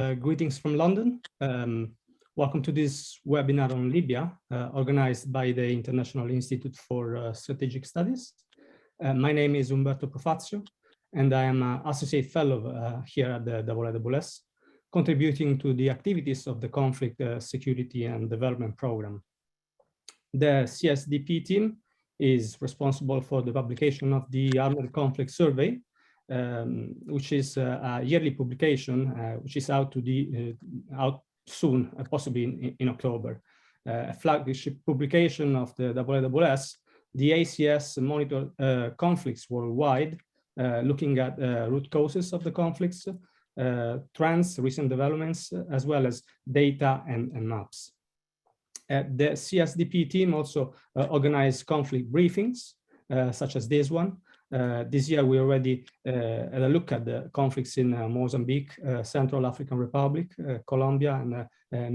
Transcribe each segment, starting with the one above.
Greetings from London. Welcome to this webinar on Libya, organized by the International Institute for Strategic Studies. My name is Umberto Profazio, and I am an Associate Fellow here at the IISS, contributing to the activities of the Conflict, Security and Development Program. The CSDP team is responsible for the publication of the Armed Conflict Survey, which is a yearly publication, which is out soon, possibly in October. A flagship publication of the IISS. The IISS monitor conflicts worldwide, looking at root causes of the conflicts, trends, recent developments, as well as data and maps. The CSDP team also organized conflict briefings, such as this one. This year, we already had a look at the conflicts in Mozambique, Central African Republic, Colombia, and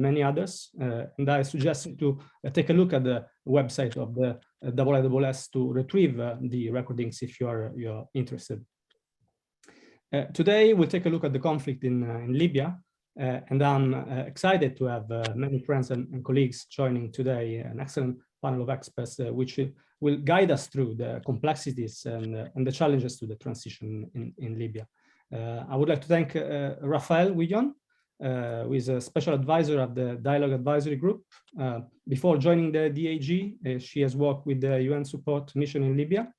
many others. And I suggest you to take a look at the website of the IISS to retrieve the recordings if you're interested. Today, we'll take a look at the conflict in Libya. And I'm excited to have many friends and colleagues joining today, an excellent panel of experts, which will guide us through the complexities and the challenges to the transition in Libya. I would like to thank Raphaëlle Guillon, who is a special advisor of the Dialogue Advisory Group. Before joining the DAG, she has worked with the UN Support Mission in Libya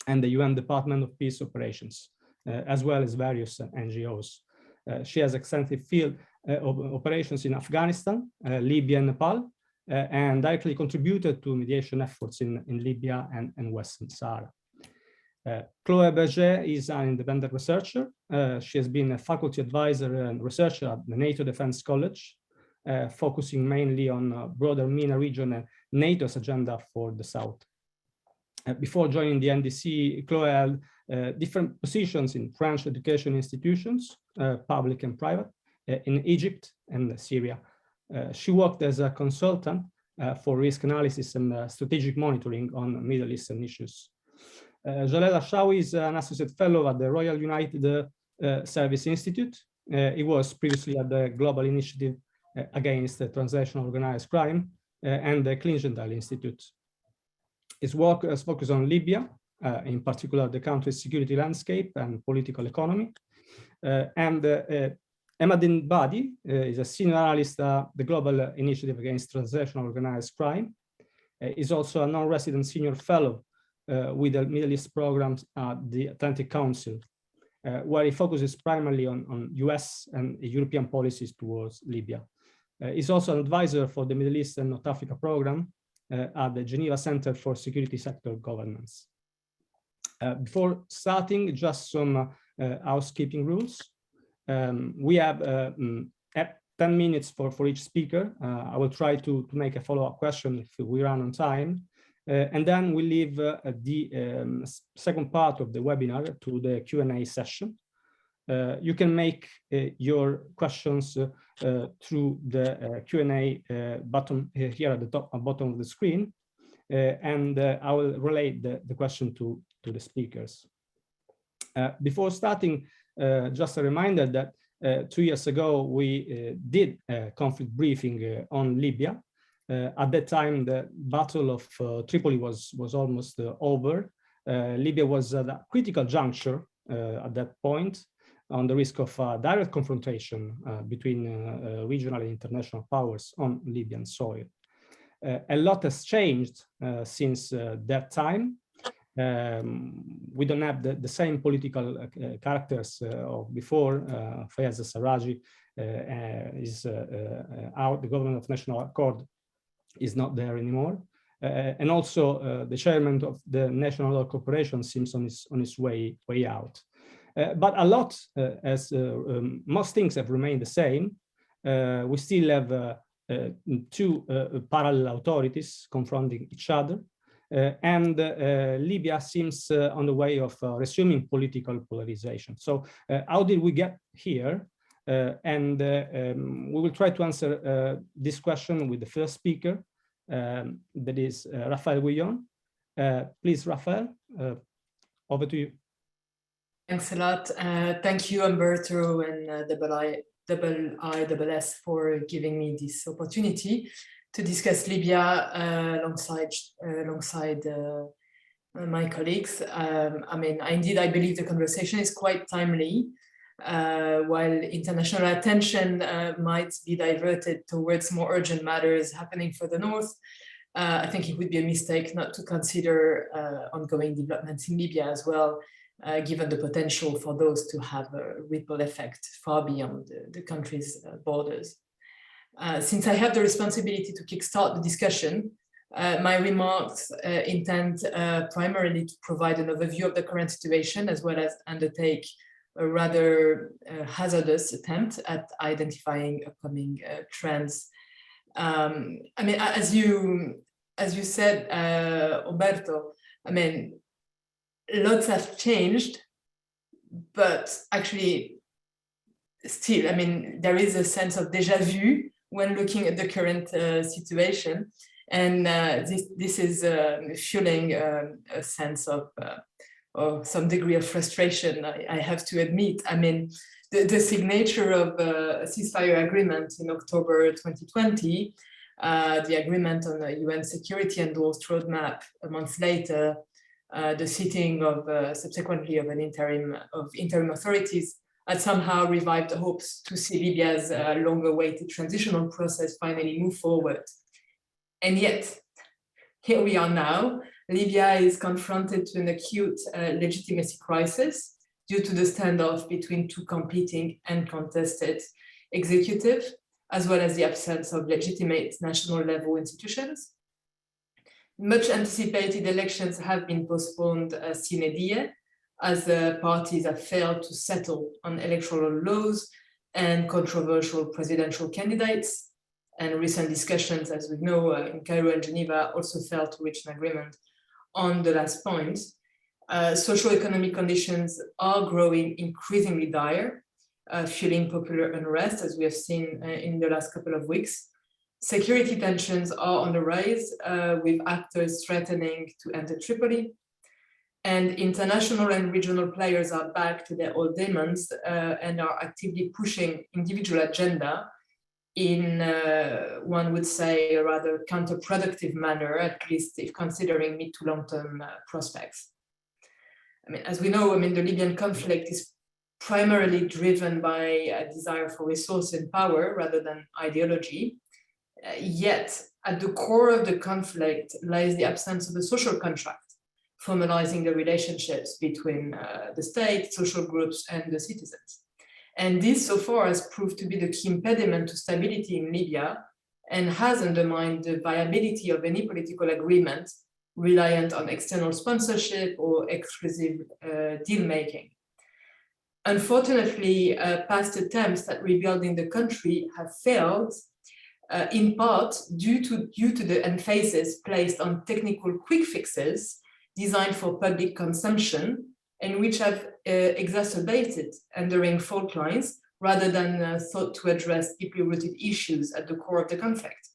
and the UN Department of Peace Operations, as well as various NGOs. She has extensive field operations in Afghanistan, Libya, and Nepal, and directly contributed to mediation efforts in Libya and Western Sahara. Chloe Berger is an independent researcher. She has been a faculty advisor and researcher at the NATO Defense College, focusing mainly on broader MENA region and NATO's agenda for the South. Before joining the NDC, Chloe held different positions in French education institutions, public and private, in Egypt and Syria. She worked as a consultant for risk analysis and strategic monitoring on Middle Eastern issues. Jalel Harchaoui is an associate fellow at the Royal United Service Institute. He was previously at the Global Initiative Against Transnational Organized Crime and the Clingendahl Institute. His work has focused on Libya, in particular the country's security landscape and political economy. Emaddedin Badi is a senior analyst at the Global Initiative Against Transnational Organized Crime. He's also a non-resident senior fellow with the Middle East programs at the Atlantic Council, where he focuses primarily on US and European policies towards Libya. He's also an advisor for the Middle East and North Africa program at the Geneva Center for Security Sector Governance. Before starting, just some housekeeping rules. We have 10 minutes for each speaker. I will try to make a follow-up question if we run on time. And then we leave the second part of the webinar to the Q&A session. You can make your questions through the Q&A button here at the bottom of the screen. And I will relate the question to the speakers. Before starting, just a reminder that 2 years ago, we did a conflict briefing on Libya. At that time, the Battle of Tripoli was almost over. Libya was at a critical juncture at that point, on the risk of direct confrontation between regional and international powers on Libyan soil. A lot has changed since that time. We don't have the same political characters of before. Fayez al-Sarraj is out. The Government of National Accord is not there anymore. And also the chairman of the National Law Corporation seems on his way out. But a lot, as most things have remained the same, we still have two parallel authorities confronting each other. And Libya seems on the way of resuming political polarization. So how did we get here? And we will try to answer this question with the first speaker, that is Raphaëlle Guillon. Please, Raphaëlle, over to you. Thanks a lot. Thank you, Umberto and the IISS for giving me this opportunity to discuss Libya alongside my colleagues. Indeed, I believe the conversation is quite timely. While international attention might be diverted towards more urgent matters happening further north, I think it would be a mistake not to consider ongoing developments in Libya as well, given the potential for those to have a ripple effect far beyond the country's borders. Since I have the responsibility to kickstart the discussion, my remarks intend primarily to provide an overview of the current situation, as well as undertake a rather hazardous attempt at identifying upcoming trends. As you said, Umberto, lots have changed, but actually still, there is a sense of déjà vu when looking at the current situation. And this is fueling a sense of or some degree of frustration, I have to admit. The signature of a ceasefire agreement in October 2020, the agreement on the UN security endorsed roadmap a month later, the sitting of subsequently of interim authorities had somehow revived hopes to see Libya's long-awaited transitional process finally move forward. And yet, here we are now. Libya is confronted to an acute legitimacy crisis due to the standoff between two competing and contested executive, as well as the absence of legitimate national level institutions. Much anticipated elections have been postponed sine die, as the parties have failed to settle on electoral laws and controversial presidential candidates. And recent discussions, as we know, in Cairo and Geneva also failed to reach an agreement on the last point. Socio-economic conditions are growing increasingly dire, fueling popular unrest, as we have seen in the last couple of weeks. Security tensions are on the rise, with actors threatening to enter Tripoli. And international and regional players are back to their old demons and are actively pushing individual agenda in, one would say, a rather counterproductive manner, at least if considering mid to long-term prospects. As we know, the Libyan conflict is primarily driven by a desire for resource and power rather than ideology. Yet, at the core of the conflict lies the absence of a social contract, formalizing the relationships between the state, social groups, and the citizens. And this so far has proved to be the key impediment to stability in Libya and has undermined the viability of any political agreement reliant on external sponsorship or exclusive deal-making. Unfortunately, past attempts at rebuilding the country have failed, in part due to the emphasis placed on technical quick fixes designed for public consumption and which have exacerbated enduring fault lines rather than thought to address deeply rooted issues at the core of the conflict.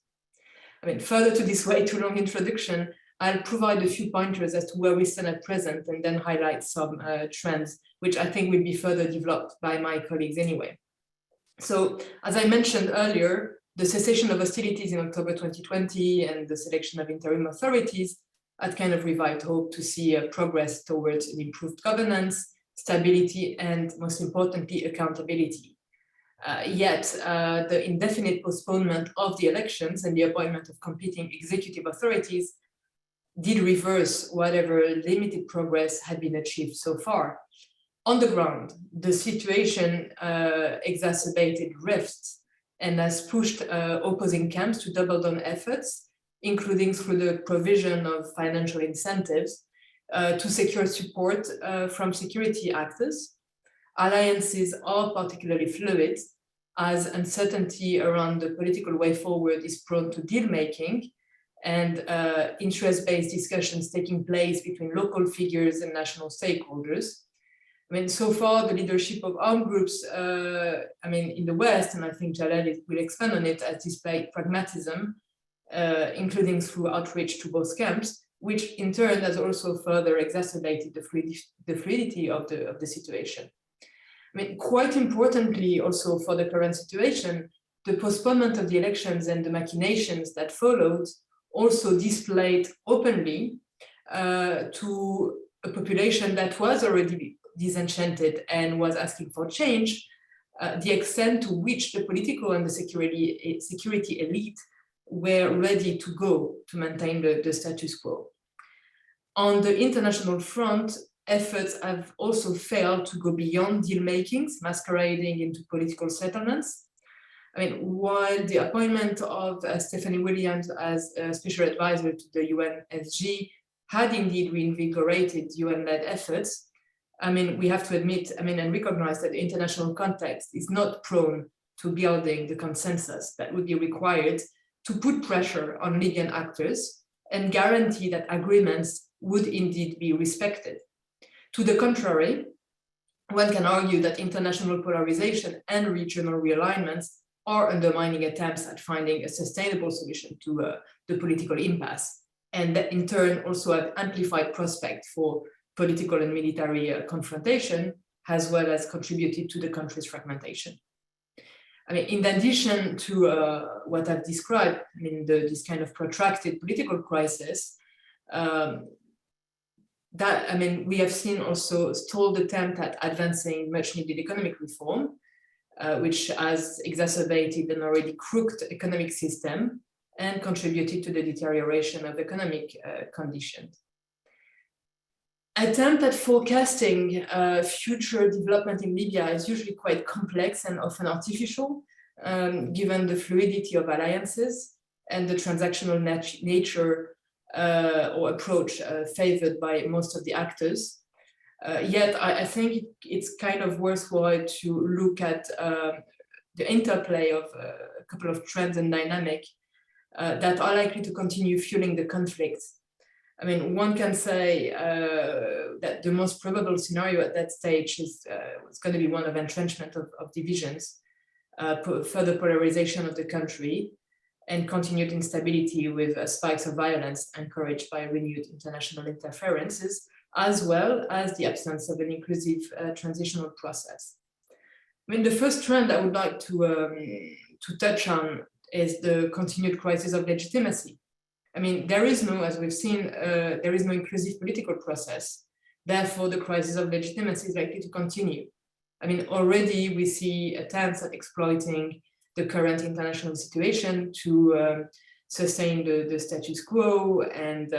Further to this way too long introduction, I'll provide a few pointers as to where we stand at present and then highlight some trends, which I think will be further developed by my colleagues anyway. So, as I mentioned earlier, the cessation of hostilities in October 2020 and the selection of interim authorities had kind of revived hope to see progress towards an improved governance, stability, and most importantly, accountability. Yet, the indefinite postponement of the elections and the appointment of competing executive authorities did reverse whatever limited progress had been achieved so far. On the ground, the situation exacerbated rifts and has pushed opposing camps to double down efforts, including through the provision of financial incentives to secure support from security actors. Alliances are particularly fluid, as uncertainty around the political way forward is prone to deal-making and interest-based discussions taking place between local figures and national stakeholders. So far, the leadership of armed groups, in the West, and I think Jalel will expand on it, has displayed pragmatism, including through outreach to both camps, which in turn has also further exacerbated the fluidity of the situation. I mean, quite importantly, also for the current situation, the postponement of the elections and the machinations that followed also displayed openly to a population that was already disenchanted and was asking for change, the extent to which the political and the security elite were ready to go to maintain the status quo. On the international front, efforts have also failed to go beyond deal makings, masquerading into political settlements. I mean, while the appointment of Stephanie Williams as a special advisor to the UNSG had indeed reinvigorated UN-led efforts, I mean, we have to admit, I mean, and recognize that the international context is not prone to building the consensus that would be required to put pressure on Libyan actors and guarantee that agreements would indeed be respected. To the contrary, one can argue that international polarization and regional realignments are undermining attempts at finding a sustainable solution to the political impasse, and that in turn also have amplified prospect for political and military confrontation, as well as contributed to the country's fragmentation. I mean, in addition to what I've described, I mean, this kind of protracted political crisis, that, I mean, we have seen also stalled attempt at advancing much needed economic reform, which has exacerbated an already crooked economic system and contributed to the deterioration of economic conditions. Attempt at forecasting future development in Libya is usually quite complex and often artificial, given the fluidity of alliances and the transactional nature or approach favored by most of the actors. Yet I think it's kind of worthwhile to look at the interplay of a couple of trends and dynamics that are likely to continue fueling the conflict. I mean, one can say that the most probable scenario at that stage is going to be one of entrenchment of divisions, further polarization of the country, and continued instability with spikes of violence encouraged by renewed international interferences, as well as the absence of an inclusive transitional process. I mean, the first trend I would like to touch on is the continued crisis of legitimacy. I mean, there is no, as we've seen, there is no inclusive political process. Therefore, the crisis of legitimacy is likely to continue. I mean, already we see attempts at exploiting the current international situation to sustain the status quo and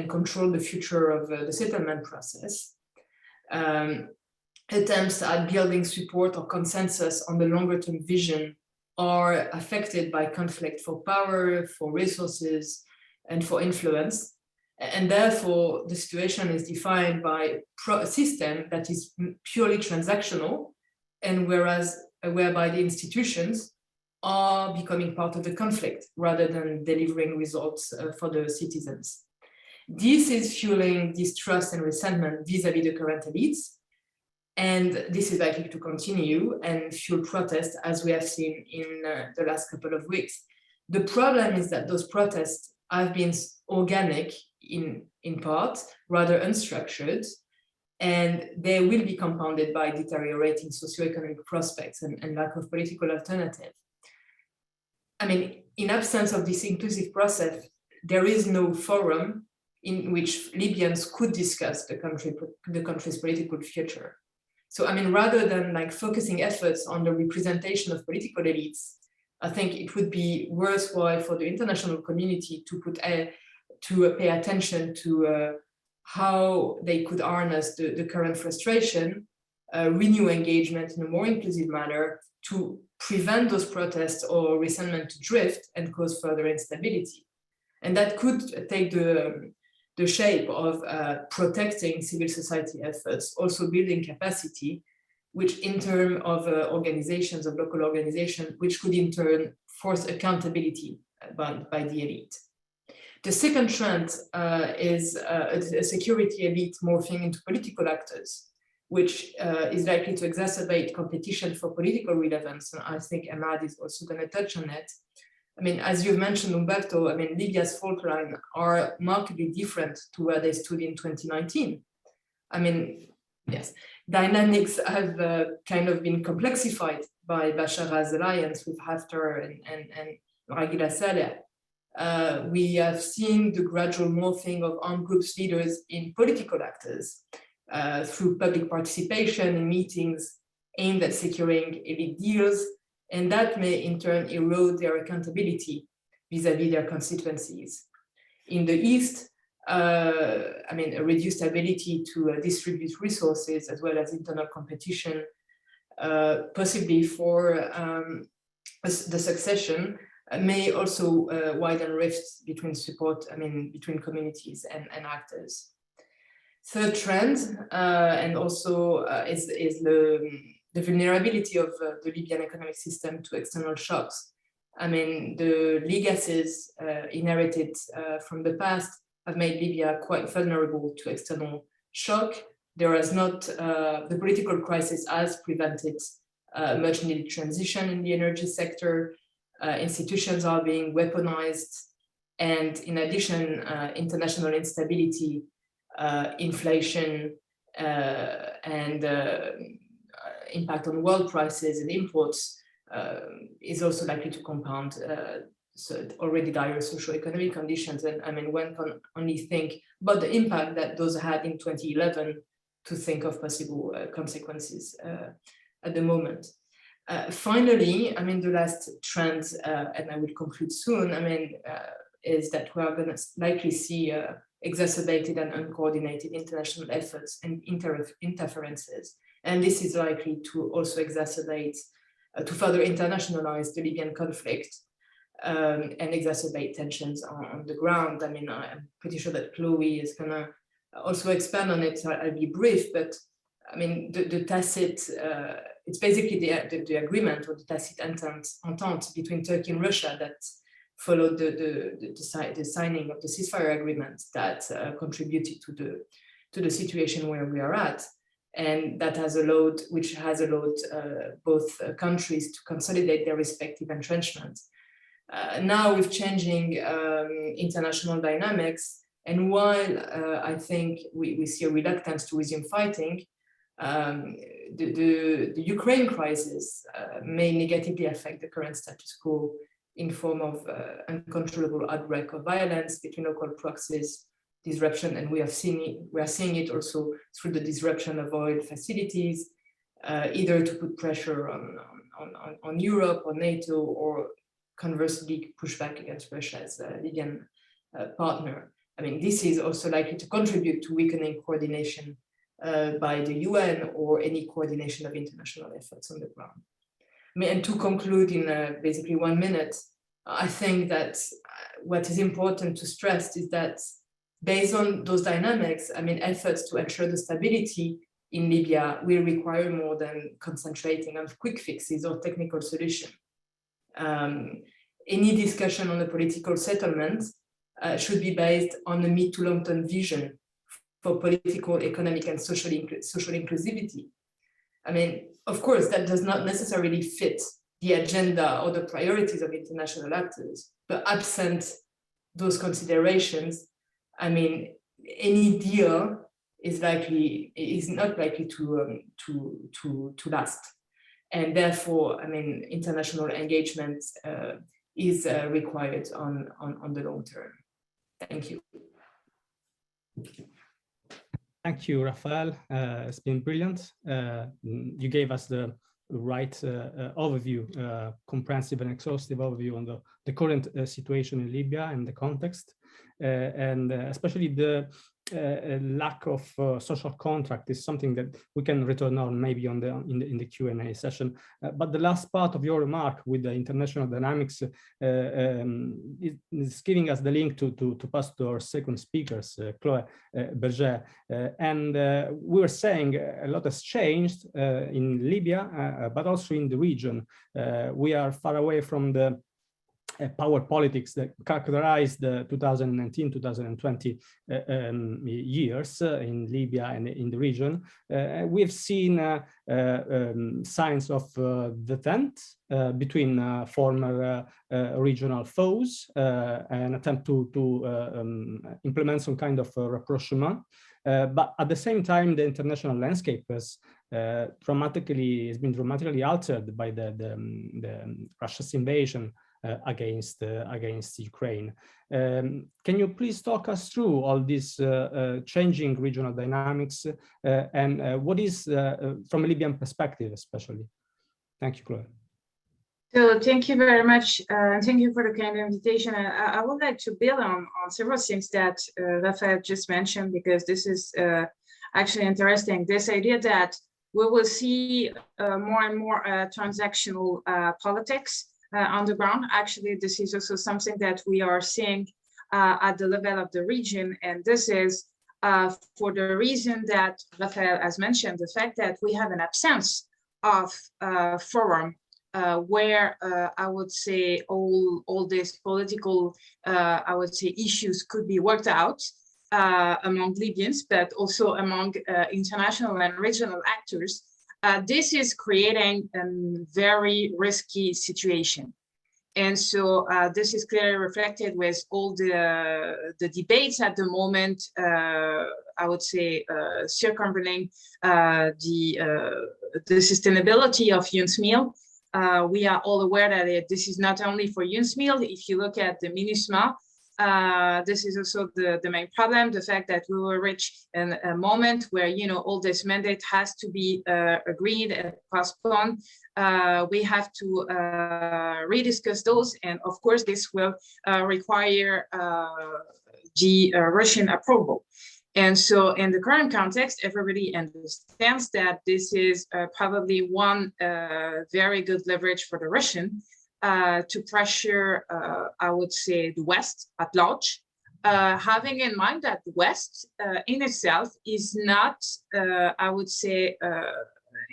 control the future of the settlement process. Attempts at building support or consensus on the longer-term vision are affected by conflict for power, for resources, and for influence. And therefore, the situation is defined by a system that is purely transactional, and whereby the institutions are becoming part of the conflict rather than delivering results for the citizens. This is fueling distrust and resentment vis-à-vis the current elites, and this is likely to continue and fuel protests, as we have seen in the last couple of weeks. The problem is that those protests have been organic in part, rather unstructured, and they will be compounded by deteriorating socioeconomic prospects and lack of political alternative. I mean, in absence of this inclusive process, there is no forum in which Libyans could discuss the country's political future. So, I mean, rather than like focusing efforts on the representation of political elites, I think it would be worthwhile for the international community to pay attention to how they could harness the current frustration, renew engagement in a more inclusive manner to prevent those protests or resentment to drift and cause further instability. And that could take the shape of protecting civil society efforts, also building capacity, which in terms of organizations, of local organizations, which could in turn force accountability by the elite. The second trend is a security elite morphing into political actors, which is likely to exacerbate competition for political relevance. And I think Emad is also going to touch on it. I mean, as you've mentioned, Umberto, I mean, Libya's fault lines are markedly different to where they stood in 2019. I mean, Yes, dynamics have kind of been complexified by Bashar's alliance with Haftar and Ragila Saleh. We have seen the gradual morphing of armed groups leaders in political actors through public participation in meetings aimed at securing elite deals, and that may in turn erode their accountability vis-à-vis their constituencies. In the East, I mean, a reduced ability to distribute resources as well as internal competition, possibly for the succession, may also widen rifts between between communities and actors. Third trend, and also is the vulnerability of the Libyan economic system to external shocks. I mean, the legacies inherited from the past have made Libya quite vulnerable to external shock. There has not, the political crisis has prevented much needed transition in the energy sector. Institutions are being weaponized. And in addition, international instability, inflation, and impact on world prices and imports is also likely to compound already dire socio-economic conditions. And I mean, one can only think about the impact that those had in 2011 to think of possible consequences at the moment. Finally, I mean, the last trend, and I will conclude soon, I mean, is that we are going to likely see exacerbated and uncoordinated international efforts and interferences. And this is likely to also exacerbate, to further internationalize the Libyan conflict and exacerbate tensions on the ground. I mean, I'm pretty sure that Chloe is going to also expand on it, so I'll be brief, but I mean, the tacit, it's basically the agreement or the tacit entente between Turkey and Russia that followed the signing of the ceasefire agreement that contributed to the situation where we are at. And that has allowed, which has allowed both countries to consolidate their respective entrenchments. Now with changing international dynamics, and while I think we see a reluctance to resume fighting, the Ukraine crisis may negatively affect the current status quo in form of uncontrollable outbreak of violence between local proxies, disruption, and we are seeing it also through the disruption of oil facilities, either to put pressure on Europe or NATO, or conversely push back against Russia as a Libyan partner. I mean, this is also likely to contribute to weakening coordination by the UN or any coordination of international efforts on the ground. I mean, and to conclude in basically 1 minute, I think that what is important to stress is that based on those dynamics, I mean, efforts to ensure the stability in Libya will require more than concentrating on quick fixes or technical solutions. Any discussion on the political settlement should be based on a mid to long-term vision for political, economic, and social inclusivity. I mean, of course, that does not necessarily fit the agenda or the priorities of international actors, but absent those considerations, I mean, any deal is not likely to last. And therefore, I mean, international engagement is required on the long term. Thank you. Thank you, Raphaëlle. It's been brilliant. You gave us the right overview, comprehensive and exhaustive overview on the current situation in Libya and the context, and especially the lack of social contract is something that we can return on maybe in the Q&A session. But the last part of your remark with the international dynamics is giving us the link to pass to our second speakers, Chloe, Berger. And we were saying a lot has changed in Libya, but also in the region. We are far away from the power politics that characterized the 2019-2020 years in Libya and in the region. We've seen signs of detente between former regional foes, an attempt to implement some kind of rapprochement. But at the same time, the international landscape has been dramatically altered by the Russia's invasion against Ukraine. Can you please talk us through all these changing regional dynamics and what is, from a Libyan perspective especially? Thank you, Chloe. So thank you very much. Thank you for the kind invitation. I would like to build on several things that Raphaëlle just mentioned, because this is actually interesting. This idea that we will see more and more transactional politics on the ground. Actually, this is also something that we are seeing at the level of the region. And this is for the reason that Raphaëlle has mentioned, the fact that we have an absence of forum where I would say all these political, I would say, issues could be worked out among Libyans, but also among international and regional actors. This is creating a very risky situation. And so this is clearly reflected with all the debates at the moment, I would say, circumventing the sustainability of UNSMIL. We are all aware that this is not only for UNSMIL. If you look at the MINUSMA, this is also the main problem, the fact that we will reach a moment where, you know, all this mandate has to be agreed and postponed. We have to rediscuss those. And of course, this will require the Russian approval. And so in the current context, everybody understands that this is probably one very good leverage for the Russian to pressure, I would say, the West at large, having in mind that the West in itself is not, I would say,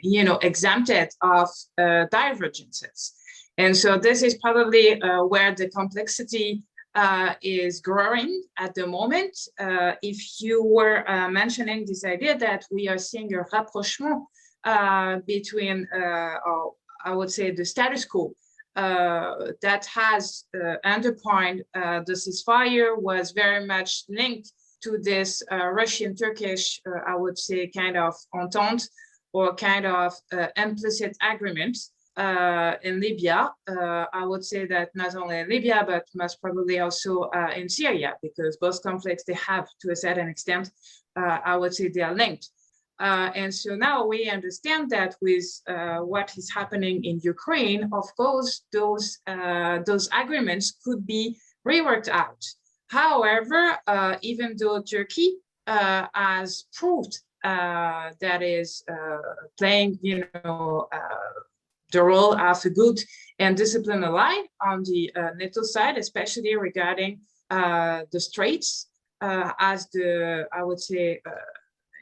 you know, exempted of divergences. And so this is probably where the complexity is growing at the moment. If you were mentioning this idea that we are seeing a rapprochement between, I would say, the status quo that has underpinned the ceasefire was very much linked to this Russian-Turkish, I would say, kind of entente or kind of implicit agreement in Libya. I would say that not only in Libya, but most probably also in Syria, because both conflicts, they have, to a certain extent, I would say they are linked. And so now we understand that with what is happening in Ukraine, of course, those agreements could be reworked out. However, even though Turkey has proved that is playing, you know, the role of a good and disciplined ally on the NATO side, especially regarding the Straits, as the, I would say,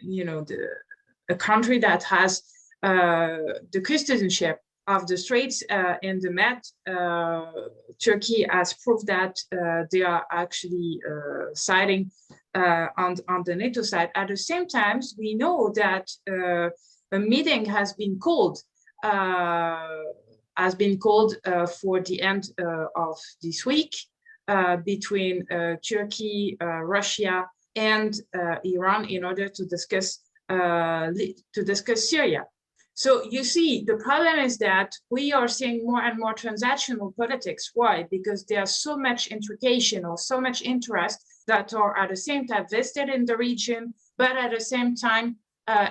you know, a country that has the custodianship of the Straits in the Med. Turkey has proved that they are actually siding on the NATO side. At the same time, we know that a meeting has been called for the end of this week between Turkey, Russia, and Iran in order to discuss Syria. So you see, the problem is that we are seeing more and more transactional politics. Why? Because there's so much intrication or so much interest that are at the same time vested in the region, but at the same time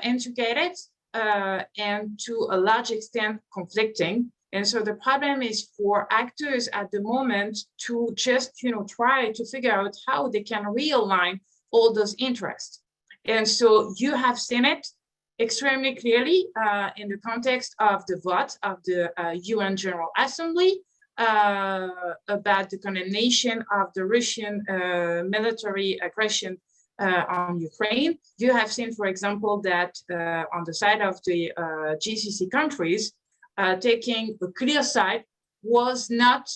integrated and to a large extent conflicting. And so the problem is for actors at the moment to just, you know, try to figure out how they can realign all those interests. And so you have seen it extremely clearly in the context of the vote of the UN General Assembly about the condemnation of the Russian military aggression on Ukraine. You have seen, for example, that on the side of the GCC countries, taking a clear side was not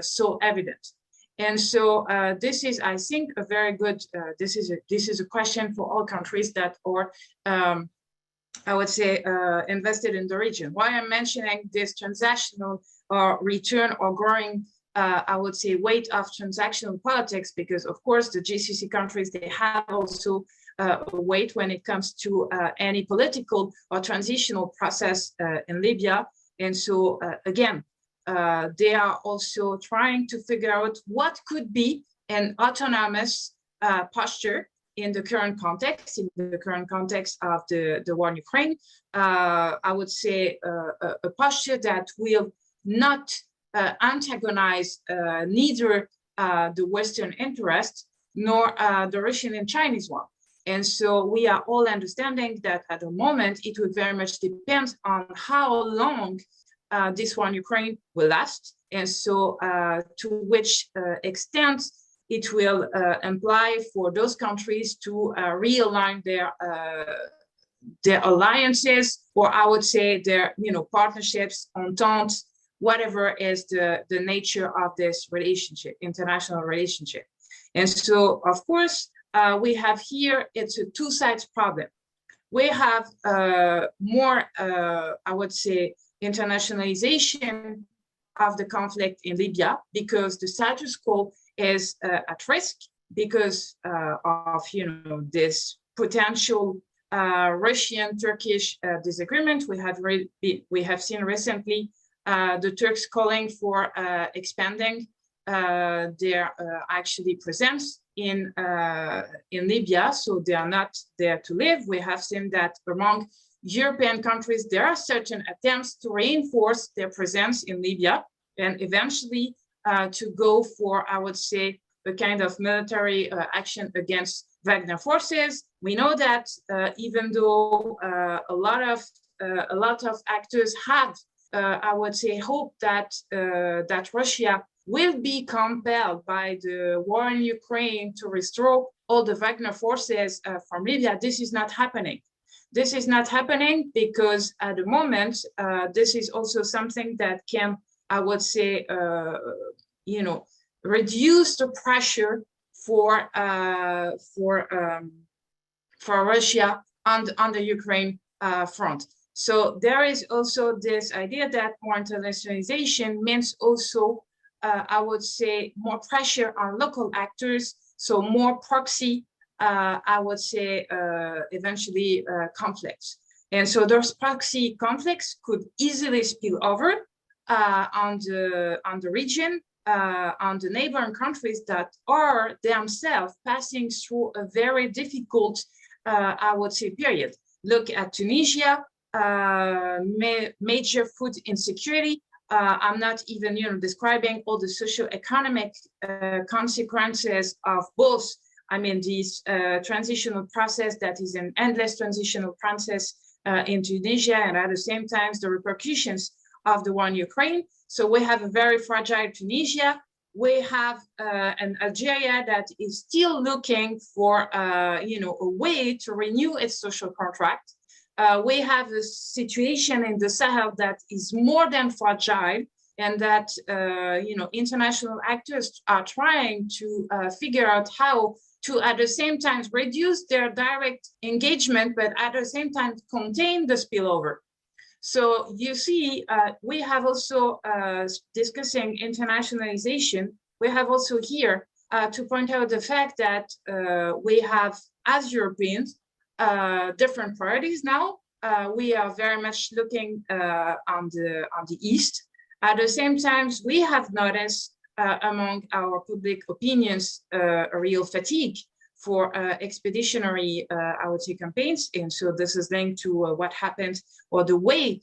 so evident. And so this is, I think, a very good, this is a question for all countries that are, I would say, invested in the region. Why I'm mentioning this transactional or return or growing I would say, weight of transactional politics, because of course the GCC countries, they have also a weight when it comes to any political or transitional process in Libya. And so again, they are also trying to figure out what could be an autonomous posture in the current context, of the war in Ukraine. I would say a posture that will not antagonize neither the Western interest nor the Russian and Chinese one. And so we are all understanding that at the moment, it will very much depend on how long this war in Ukraine will last. And so to which extent it will imply for those countries to realign their alliances, or I would say their partnerships, entente, whatever is the nature of this relationship, international relationship. And so, of course, we have here, it's a two-sides problem. We have more, I would say, internationalization of the conflict in Libya, because the status quo is at risk because of this potential Russian-Turkish disagreement. We have seen recently the Turks calling for expanding their actually presence in Libya, so they are not there to live. We have seen that among European countries, there are certain attempts to reinforce their presence in Libya and eventually to go for, I would say, a kind of military action against Wagner forces. We know that even though a lot of actors have, I would say, hope that that Russia will be compelled by the war in Ukraine to restore all the Wagner forces from Libya. This is not happening. This is not happening because at the moment, this is also something that can, I would say, reduce the pressure for Russia on the Ukraine front. So there is also this idea that more internationalization means also, I would say, more pressure on local actors, so more proxy, I would say, eventually conflicts. And so those proxy conflicts could easily spill over on the region, on the neighboring countries that are themselves passing through a very difficult, I would say, period. Look at Tunisia, major food insecurity. I'm not even describing all the socio-economic consequences of both. I mean, this transitional process that is an endless transitional process in Tunisia, and at the same time, the repercussions of the war in Ukraine. So we have a very fragile Tunisia. We have an Algeria that is still looking for, a way to renew its social contract. We have a situation in the Sahel that is more than fragile, and that international actors are trying to figure out how to, at the same time, reduce their direct engagement, but at the same time contain the spillover. So you see, we have also discussing internationalization. We have also here to point out the fact that we have, as Europeans, different priorities now. We are very much looking on the East. At the same time, we have noticed among our public opinions a real fatigue for expeditionary, I would say, campaigns. And so this is linked to what happened, or the way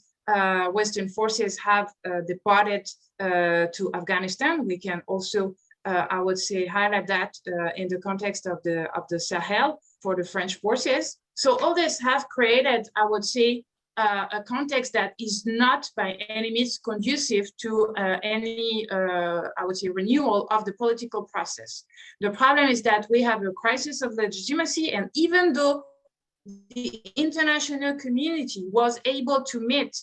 Western forces have departed to Afghanistan. We can also, I would say, highlight that in the context of the Sahel for the French forces. So all this have created, I would say, a context that is not by any means conducive to any, I would say, renewal of the political process. The problem is that we have a crisis of legitimacy, and even though the international community was able to meet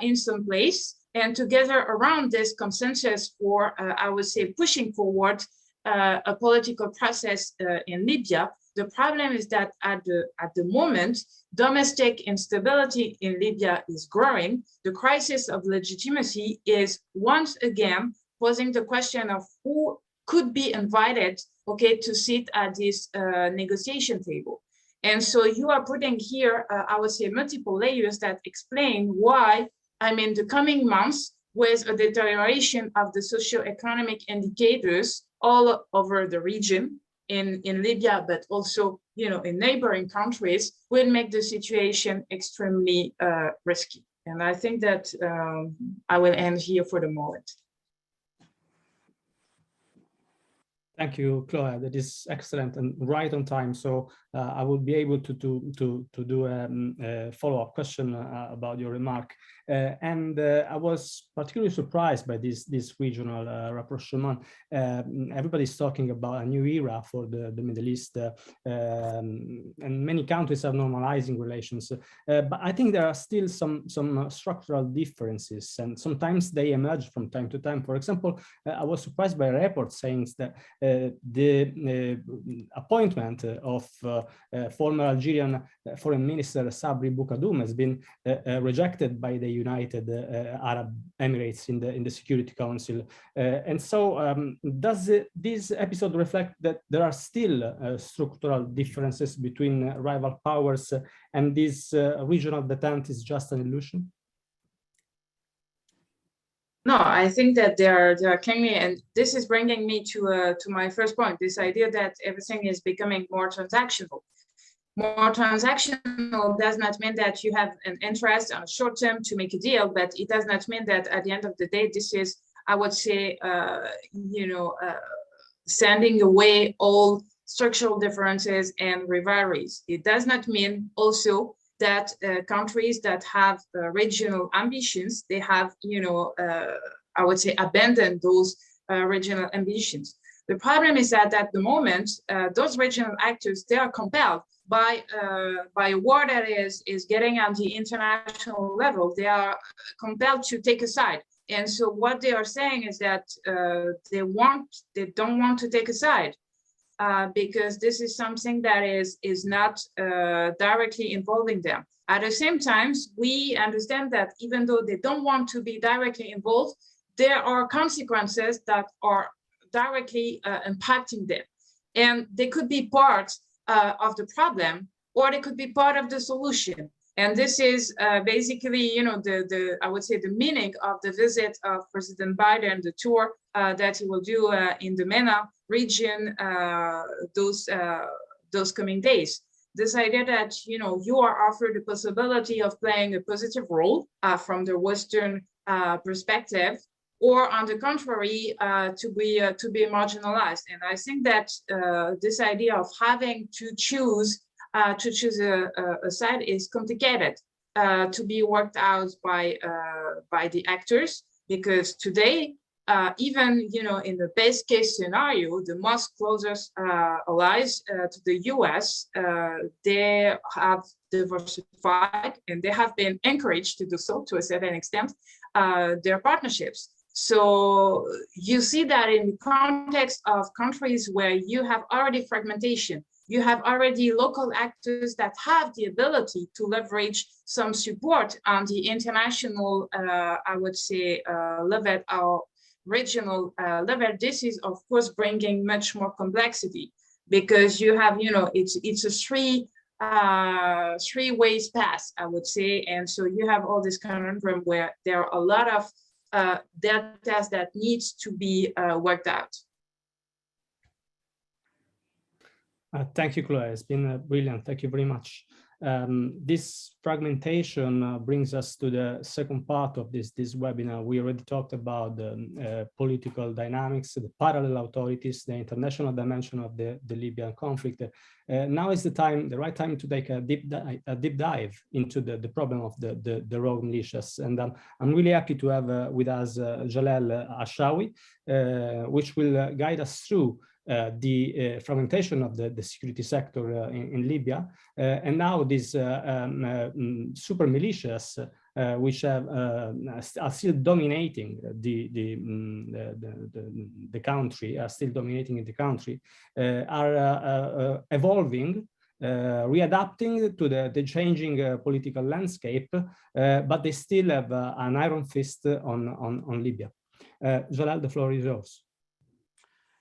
in some place and together around this consensus for, I would say, pushing forward a political process in Libya, the problem is that at the moment, domestic instability in Libya is growing. The crisis of legitimacy is once again posing the question of who could be invited, okay, to sit at this negotiation table. And so you are putting here, I would say, multiple layers that explain why, I mean, the coming months, with a deterioration of the socioeconomic indicators all over the region, in Libya, but also, you know, in neighboring countries, will make the situation extremely risky. And I think that I will end here for the moment. Thank you, Chloe. That is excellent and right on time. So I will be able to do a follow-up question about your remark. And I was particularly surprised by this regional rapprochement. Everybody's talking about a new era for the Middle East, and many countries are normalizing relations. But I think there are still some structural differences, and sometimes they emerge from time to time. For example, I was surprised by a report saying that the appointment of former Algerian Foreign Minister Sabri Boukadoum has been rejected by the United Arab Emirates in the Security Council. And so does this episode reflect that there are still structural differences between rival powers, and this regional detente is just an illusion? No, I think that there are clearly, and this is bringing me to my first point, this idea that everything is becoming more transactional. More transactional does not mean that you have an interest on a short term to make a deal, but it does not mean that at the end of the day, this is, I would say, sending away all structural differences and rivalries. It does not mean also that countries that have regional ambitions, they have, I would say, abandoned those regional ambitions. The problem is that at the moment, those regional actors, they are compelled by a war that is getting on the international level. They are compelled to take a side. And so what they are saying is that they don't want to take a side. Because this is something that is not directly involving them. At the same time, we understand that even though they don't want to be directly involved, there are consequences that are directly impacting them. And they could be part of the problem, or they could be part of the solution. And this is basically, I would say, the meaning of the visit of President Biden, the tour that he will do in the MENA region those coming days. This idea that you are offered the possibility of playing a positive role from the Western perspective, or on the contrary, to be marginalized. And I think that this idea of having to choose a side is complicated to be worked out by the actors, because today, even in the best case scenario, the most closest allies to the US, they have diversified, and they have been encouraged to do so to a certain extent, their partnerships. So you see that in the context of countries where you have already fragmentation, you have already local actors that have the ability to leverage some support on the international, I would say, level or regional level. This is, of course, bringing much more complexity, because you have, it's a three ways pass, I would say. And so you have all this conundrum where there are a lot of data that needs to be worked out. Thank you, Chloe. It's been brilliant. Thank you very much. This fragmentation brings us to the second part of this webinar. We already talked about the political dynamics, the parallel authorities, the international dimension of the Libyan conflict. Now is the right time to take a deep dive into the problem of the rogue militias. And I'm really happy to have with us Jalel Harchaoui, which will guide us through the fragmentation of the security sector in Libya, and now these super militias, which are still dominating the country, are still dominating in the country, are evolving, readapting to the changing political landscape, but they still have an iron fist on Libya. Jalel, the floor is yours.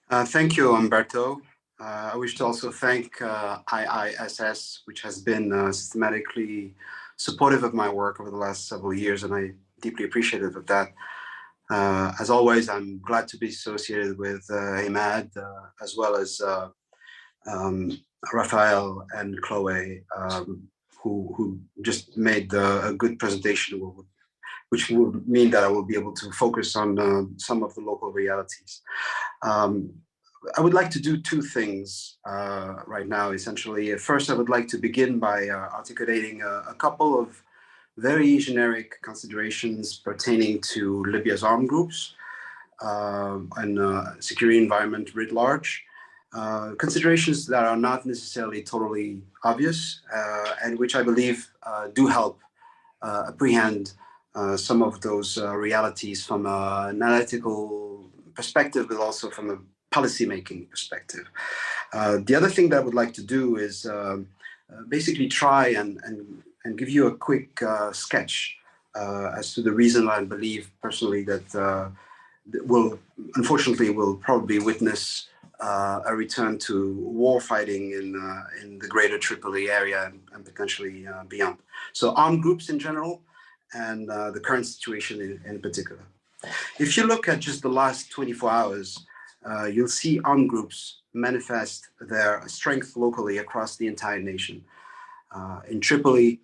Thank you, Umberto. I wish to also thank IISS, which has been systematically supportive of my work over the last several years, and I deeply appreciative of that. As always, I'm glad to be associated with Emad, as well as Raphaëlle and Chloe, who just made a good presentation, which will mean that I will be able to focus on some of the local realities. I would like to do two things right now, essentially. First, I would like to begin by articulating a couple of very generic considerations pertaining to Libya's armed groups and security environment writ large. Considerations that are not necessarily totally obvious and which I believe do help apprehend some of those realities from an analytical perspective, but also from a policy-making perspective. The other thing that I would like to do is basically try and give you a quick sketch as to the reason I believe personally that unfortunately will probably witness a return to war fighting in the greater Tripoli area and potentially beyond. So armed groups in general and the current situation in particular. If you look at just the last 24 hours, you'll see armed groups manifest their strength locally across the entire nation. In Tripoli,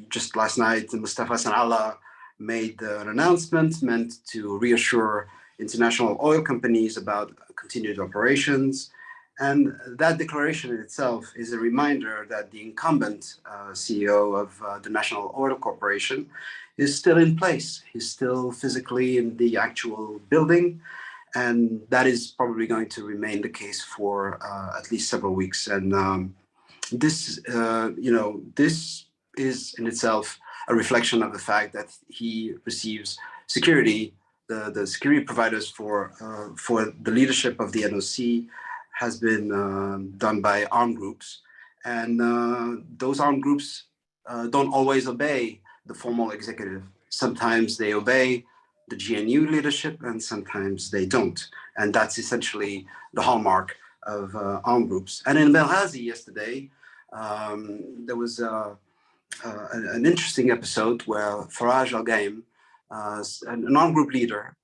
just last night, Mustafa Sanallah made an announcement meant to reassure international oil companies about continued operations. And that declaration in itself is a reminder that the incumbent CEO of the National Oil Corporation is still in place. He's still physically in the actual building. And that is probably going to remain the case for at least several weeks. And this is in itself a reflection of the fact that he receives security. The security providers for the leadership of the NOC has been done by armed groups. And those armed groups don't always obey the formal executive. Sometimes they obey the GNU leadership and sometimes they don't. And that's essentially the hallmark of armed groups. And in Benghazi yesterday, there was an interesting episode where Faraj Al-Gaim, an armed group leader.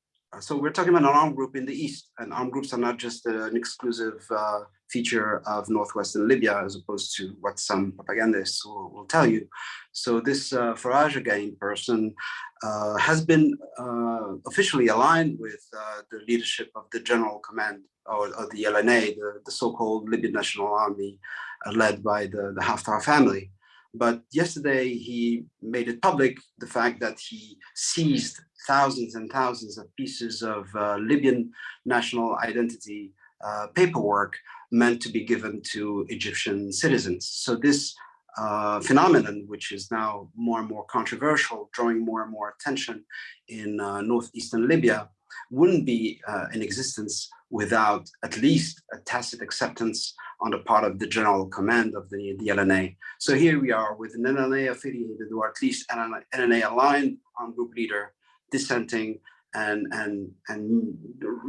So we're talking about an armed group in the east, and armed groups are not just an exclusive feature of northwestern Libya, as opposed to what some propagandists will tell you. So this Faraj Al-Gaim person has been officially aligned with the leadership of the General Command or the LNA, the so-called Libyan National Army, led by the Haftar family. But yesterday he made it public the fact that he seized thousands and thousands of pieces of Libyan national identity paperwork meant to be given to Egyptian citizens. So this phenomenon, which is now more and more controversial, drawing more and more attention in northeastern Libya, wouldn't be in existence without at least a tacit acceptance on the part of the general command of the LNA. So here we are with an LNA affiliated or at least an LNA aligned armed group leader dissenting and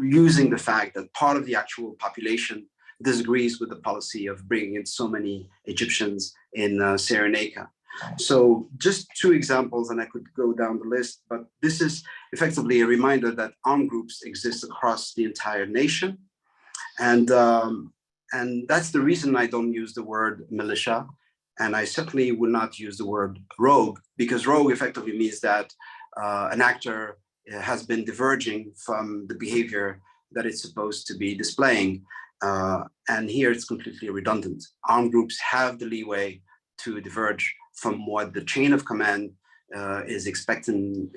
using the fact that part of the actual population disagrees with the policy of bringing in so many Egyptians in Cyrenaica. So just two examples, and I could go down the list, but this is effectively a reminder that armed groups exist across the entire nation. And that's the reason I don't use the word militia. And I certainly will not use the word rogue, because rogue effectively means that an actor has been diverging from the behavior that it's supposed to be displaying. And here it's completely redundant. Armed groups have the leeway to diverge from what the chain of command is expecting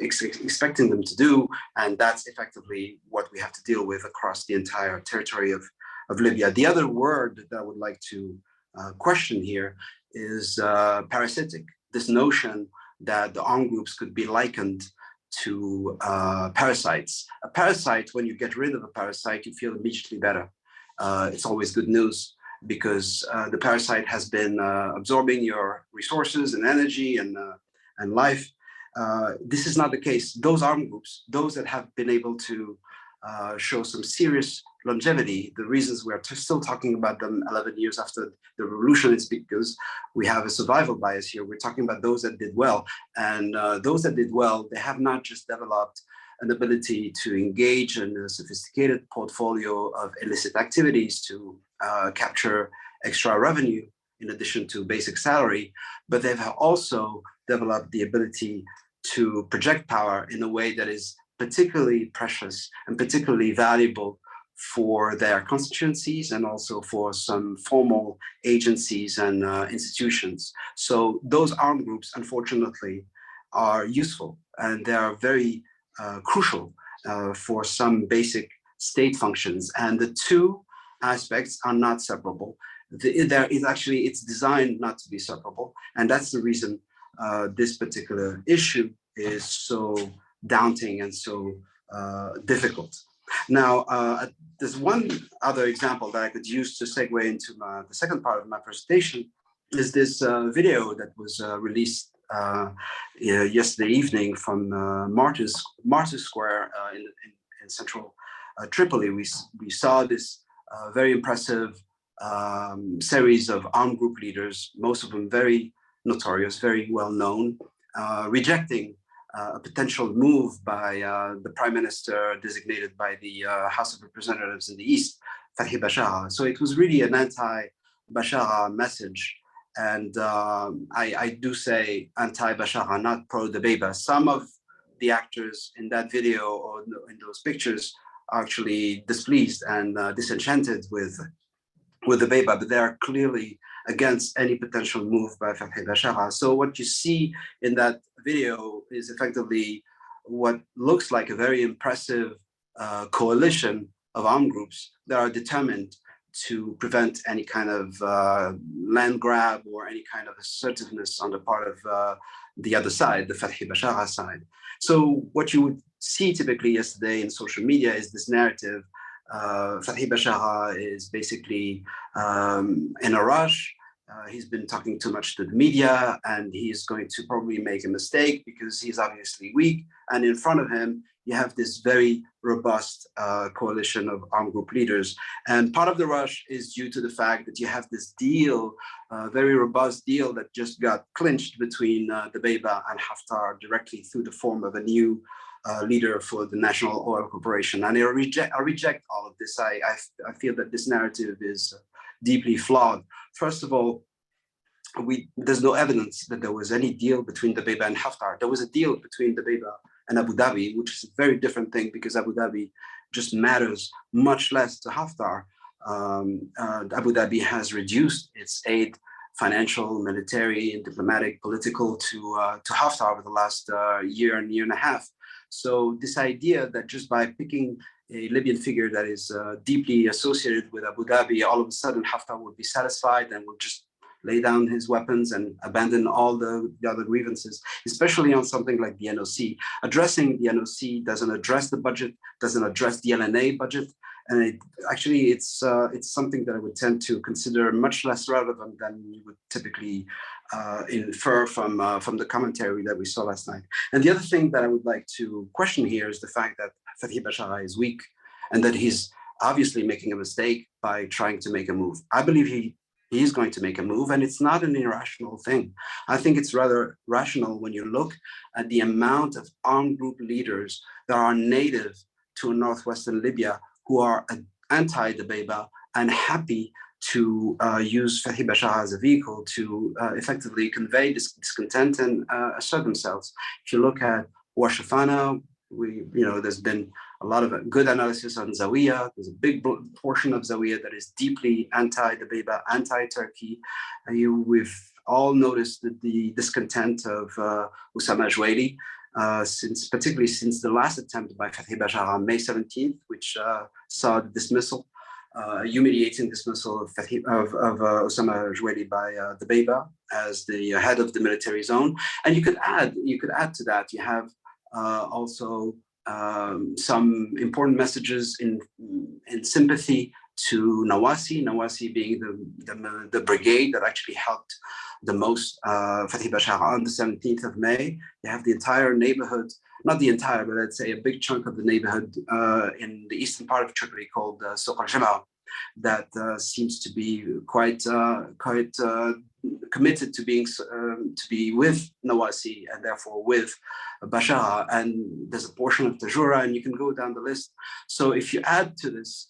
them to do. And that's effectively what we have to deal with across the entire territory of Libya. The other word that I would like to question here is parasitic. This notion that the armed groups could be likened to parasites. A parasite, when you get rid of a parasite, you feel immediately better. It's always good news because the parasite has been absorbing your resources and energy and life. This is not the case. Those armed groups, those that have been able to show some serious longevity, the reasons we are still talking about them 11 years after the revolution is because we have a survival bias here. We're talking about those that did well. And those that did well, they have not just developed an ability to engage in a sophisticated portfolio of illicit activities to capture extra revenue in addition to basic salary, but they've also developed the ability to project power in a way that is particularly precious and particularly valuable for their constituencies and also for some formal agencies and institutions. So those armed groups, unfortunately, are useful and they are very crucial for some basic state functions. And the two aspects are not separable. It's designed not to be separable. And that's the reason this particular issue is so daunting and so difficult. Now, there's one other example that I could use to segue into the second part of my presentation is this video that was released yesterday evening from Martyrs Square in central Tripoli. We saw this very impressive series of armed group leaders, most of them very notorious, very well known, rejecting a potential move by the prime minister designated by the House of Representatives in the East, Fathi Bashagha. So it was really an anti-Bashagha message. And I do say anti-Bashagha, not pro-Dabeiba. Some of the actors in that video or in those pictures are actually displeased and disenchanted with Dabeiba, but they are clearly against any potential move by Fathi Bashagha. So what you see in that video is effectively what looks like a very impressive coalition of armed groups that are determined to prevent any kind of land grab or any kind of assertiveness on the part of the other side, the Fathi Bashagha side. So what you would see typically yesterday in social media is this narrative. Fathi Bashagha is basically in a rush. He's been talking too much to the media and he's going to probably make a mistake because he's obviously weak. And in front of him, you have this very robust coalition of armed group leaders. And part of the rush is due to the fact that you have this deal, very robust deal that just got clinched between Dabeiba and Haftar directly through the form of a new leader for the National Oil Corporation. And I reject all of this. I feel that this narrative is deeply flawed. First of all, there's no evidence that there was any deal between Dabeiba and Haftar. There was a deal between Dabeiba and Abu Dhabi, which is a very different thing because Abu Dhabi just matters much less to Haftar. Abu Dhabi has reduced its aid, financial, military, and diplomatic, political, to Haftar over the last year and a half. So this idea that just by picking a Libyan figure that is deeply associated with Abu Dhabi, all of a sudden Haftar would be satisfied and would just lay down his weapons and abandon all the other grievances, especially on something like the NOC. Addressing the NOC doesn't address the budget, doesn't address the LNA budget. And it's something that I would tend to consider much less relevant than you would typically infer from the commentary that we saw last night. And the other thing that I would like to question here is the fact that Fathi Bashagha is weak and that he's obviously making a mistake by trying to make a move. I believe he is going to make a move, and it's not an irrational thing. I think it's rather rational when you look at the amount of armed group leaders that are native to northwestern Libya who are anti-Dabeiba and happy to use Fathi Bashagha as a vehicle to effectively convey discontent and assert themselves. If you look at Warshafana, there's been a lot of good analysis on Zawiya. There's a big portion of Zawiya that is deeply anti-Dabeiba, anti-Turkey. We've all noticed the discontent of Usama Jwaili, particularly since the last attempt by Fathi Bashagha on May 17th, which saw the dismissal, humiliating dismissal of Usama Jwaili by Dabeiba as the head of the military zone. And you could add to that, you have also some important messages in sympathy to Nawasi being the brigade that actually helped the most Fatih Bashar on the 17th of May. You have the entire neighborhood, not the entire, but I'd say a big chunk of the neighborhood in the eastern part of Tripoli called Souq al-Jamal, that seems to be quite committed to be with Nawasi and therefore with Bashar. And there's a portion of Tajura, and you can go down the list. So if you add to this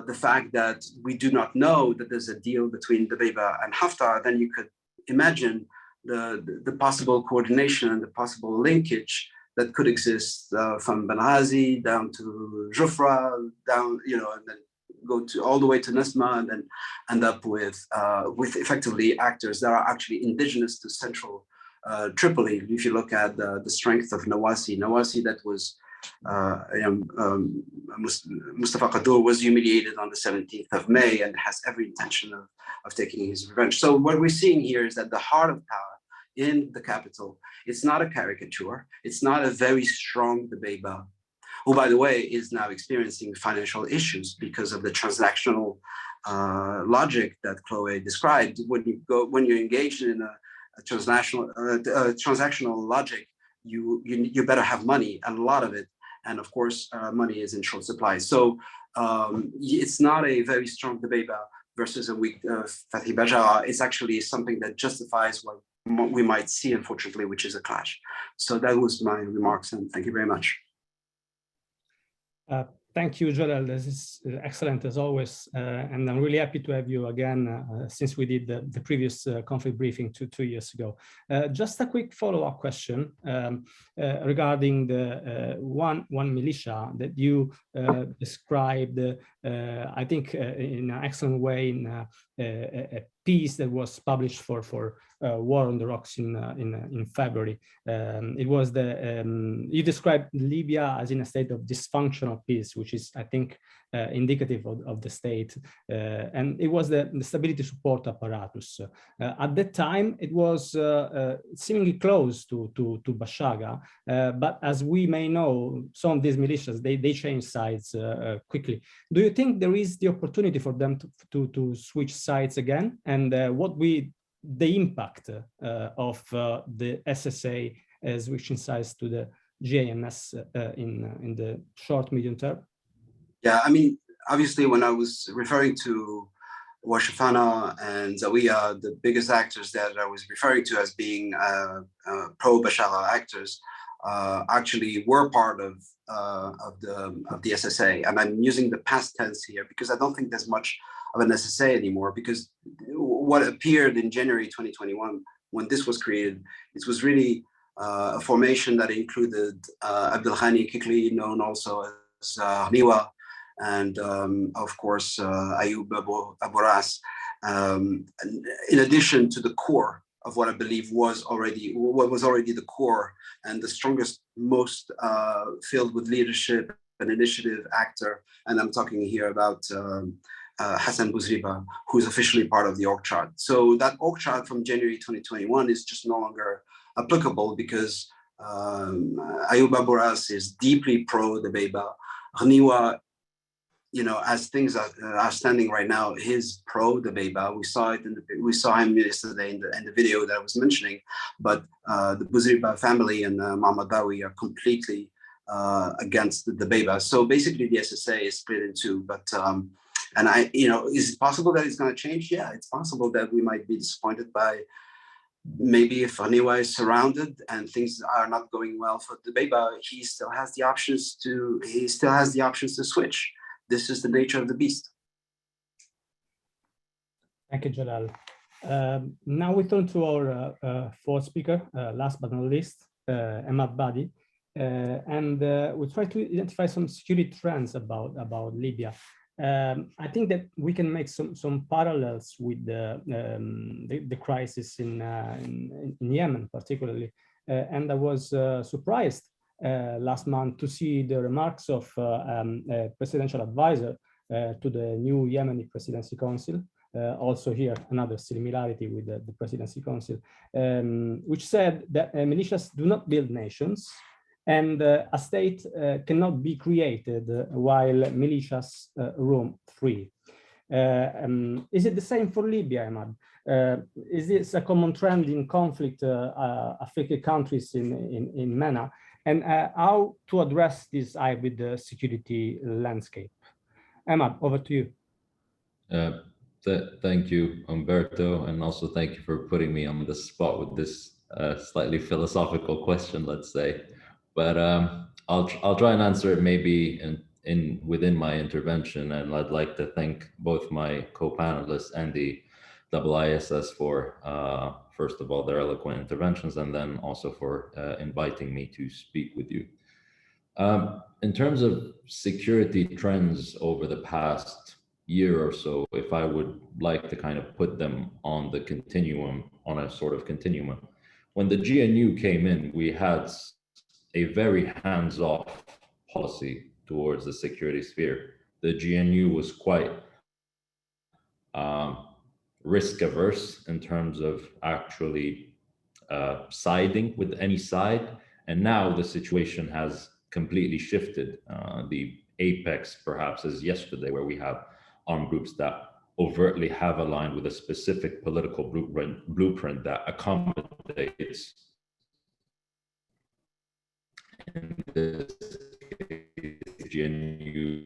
the fact that we do not know that there's a deal between Dabeiba and Haftar, then you could imagine the possible coordination and the possible linkage that could exist from Benghazi down to Jufra, down, and then go to all the way to Nasma, and then end up with effectively actors that are actually indigenous to central Tripoli. If you look at the strength of Nawasi that was Mustafa Qadur was humiliated on the 17th of May and has every intention of taking his revenge. So what we're seeing here is that the heart of power in the capital, it's not a caricature. It's not a very strong Dabeiba, who, by the way, is now experiencing financial issues because of the transactional logic that Chloe described. When you're engaged in a transactional logic, you better have money, and a lot of it. And of course, money is in short supply. So it's not a very strong Dabeiba versus a weak Fatih Bashar. It's actually something that justifies what we might see, unfortunately, which is a clash. So that was my remarks, and thank you very much. Thank you, Jalel. This is excellent as always, and I'm really happy to have you again since we did the previous conflict briefing two years ago. Just a quick follow-up question regarding the one militia that you described, I think in an excellent way in a piece that was published for War on the Rocks in February. It was you described Libya as in a state of dysfunctional peace, which is, I think, indicative of the state. And it was the stability support apparatus. At that time, it was seemingly close to Bashaga, but as we may know, some of these militias, they change sides quickly. Do you think there is the opportunity for them to switch sides again? And what will the impact of the SSA switching sides to the GIMS in the short, medium term? Yeah, I mean, obviously, when I was referring to Washafana and Zawiya, the biggest actors that I was referring to as being pro-Bashar actors, actually were part of the SSA. And I'm using the past tense here because I don't think there's much of an SSA anymore, because what appeared in January 2021, when this was created, it was really a formation that included Abdelghani Kikli, known also as Niwa, and of course Ayub Abu Ras, in addition to the core of what I believe was already the core and the strongest, most filled with leadership and initiative actor. And I'm talking here about Hassan Bouzriba, who's officially part of the org chart. So that org chart from January 2021 is just no longer applicable because Ayub Abu Ras is deeply pro Dabeiba. Ghniwa, as things are standing right now, is pro Dabeiba. We saw him yesterday in the video that I was mentioning. But the Bouzriba family and Mohammed Dawi are completely against the Dabeiba. So basically, the SSA is split in two. But is it possible that it's going to change? Yeah, it's possible that we might be disappointed by maybe if Ghniwa is surrounded and things are not going well for Dabeiba, he still has the options to switch. This is the nature of the beast. Thank you, Jalal. Now we turn to our fourth speaker, last but not least, Emaddedin Badi, and we try to identify some security trends about Libya. I think that we can make some parallels with the crisis in Yemen, particularly, and I was surprised last month to see the remarks of a presidential advisor to the new Yemeni Presidency Council. Also here, another similarity with the Presidency Council, which said that militias do not build nations, and a state cannot be created while militias roam free. Is it the same for Libya, Emad? Is this a common trend in conflict affected countries in MENA? And how to address this hybrid security landscape? Emad, over to you. Thank you, Umberto, and also thank you for putting me on the spot with this slightly philosophical question, let's say. But I'll try and answer it maybe within my intervention, and I'd like to thank both my co-panelists and the IISS for first of all their eloquent interventions, and then also for inviting me to speak with you. In terms of security trends over the past year or so, if I would like to kind of put them on the continuum, on a sort of continuum, when the GNU came in, we had a very hands-off policy towards the security sphere. The GNU was quite risk averse in terms of actually siding with any side. And now the situation has completely shifted. The apex perhaps is yesterday, where we have armed groups that overtly have aligned with a specific political blueprint that accommodates, in this case, GNU,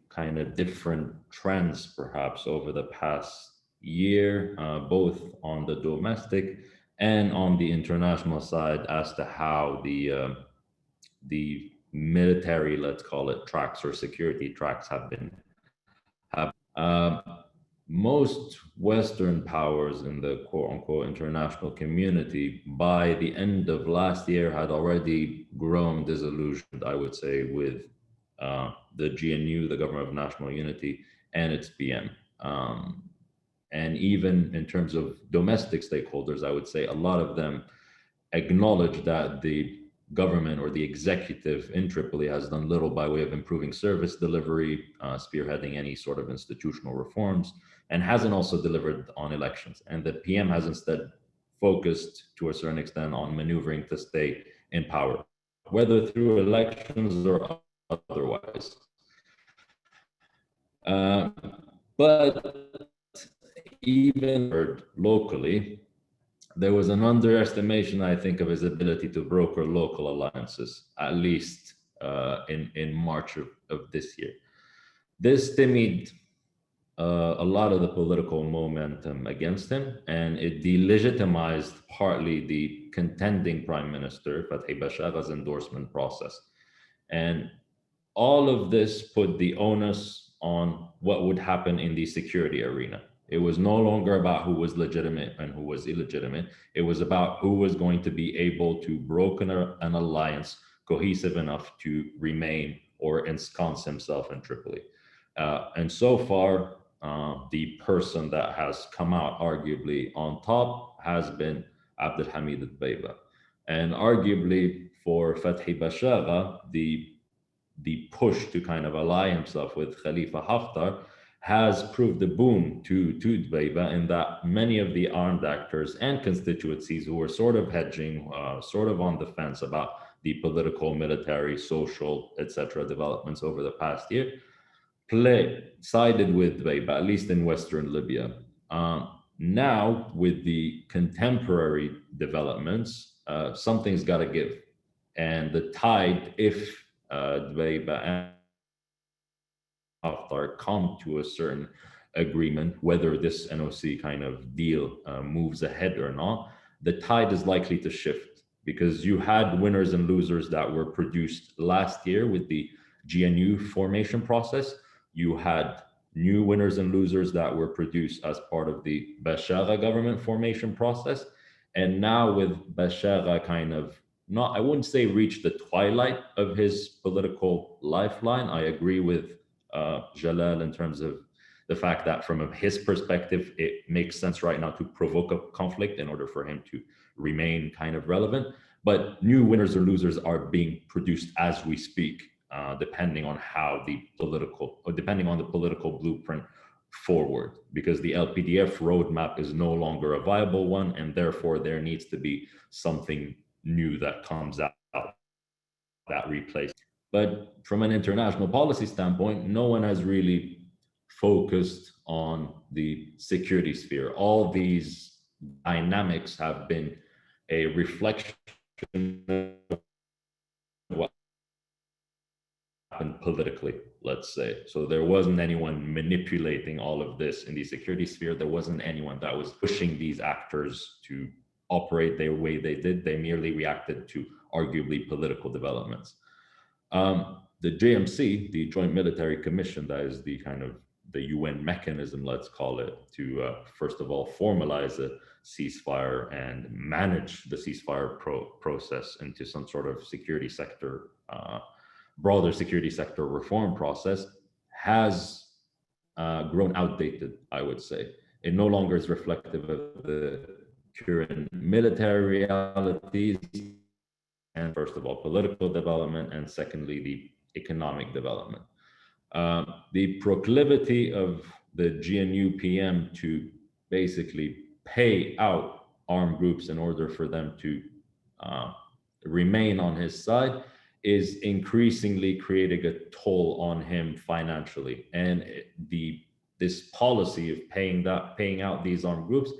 kind of different trends perhaps over the past year, both on the domestic and on the international side, as to how the military, let's call it, tracks or security tracks have been. Most Western powers in the quote-unquote international community, by the end of last year, had already grown disillusioned, I would say, with the GNU, the Government of National Unity, and its PM. And even in terms of domestic stakeholders, I would say a lot of them acknowledge that the government or the executive in Tripoli has done little by way of improving service delivery, spearheading any sort of institutional reforms, and hasn't also delivered on elections. And the PM has instead focused to a certain extent on maneuvering to stay in power, whether through elections or otherwise. But even locally, there was an underestimation, I think, of his ability to broker local alliances, at least in March of this year. This stymied a lot of the political momentum against him, and it delegitimized partly the contending Prime Minister, Fathi Bashagha's endorsement process. And all of this put the onus on what would happen in the security arena. It was no longer about who was legitimate and who was illegitimate. It was about who was going to be able to broker an alliance cohesive enough to remain or ensconce himself in Tripoli. And so far, the person that has come out arguably on top has been Abdelhamid al-Dbeiba. And arguably for Fathi Bashagha, the push to kind of ally himself with Khalifa Haftar has proved a boon to Dbeiba, in that many of the armed actors and constituencies who were sort of hedging, sort of on the fence about the political, military, social, etc. developments over the past year, sided with Dbeiba, at least in Western Libya. Now, with the contemporary developments, something's got to give. And the tide, if Dbeiba and Haftar come to a certain agreement, whether this NOC kind of deal moves ahead or not, the tide is likely to shift, because you had winners and losers that were produced last year with the GNU formation process. You had new winners and losers that were produced as part of the Bashagha government formation process. And now with Bashagha kind of, I wouldn't say reached the twilight of his political lifeline. I agree with Jalel in terms of the fact that from his perspective, it makes sense right now to provoke a conflict in order for him to remain kind of relevant. But new winners or losers are being produced as we speak, depending on depending on the political blueprint forward, because the LPDF roadmap is no longer a viable one, and therefore there needs to be something new that comes out that replaces. But from an international policy standpoint, no one has really focused on the security sphere. All these dynamics have been a reflection of what happened politically, let's say. So there wasn't anyone manipulating all of this in the security sphere. There wasn't anyone that was pushing these actors to operate the way they did. They merely reacted to arguably political developments. The JMC, the Joint Military Commission, that is the kind of the UN mechanism, let's call it, to first of all formalize a ceasefire and manage the ceasefire process into some sort of security sector, broader security sector reform process, has grown outdated, I would say. It no longer is reflective of the current military realities, and first of all, political development, and secondly, the economic development. The proclivity of the GNU PM to basically pay out armed groups in order for them to remain on his side is increasingly creating a toll on him financially. And this policy of paying out these armed groups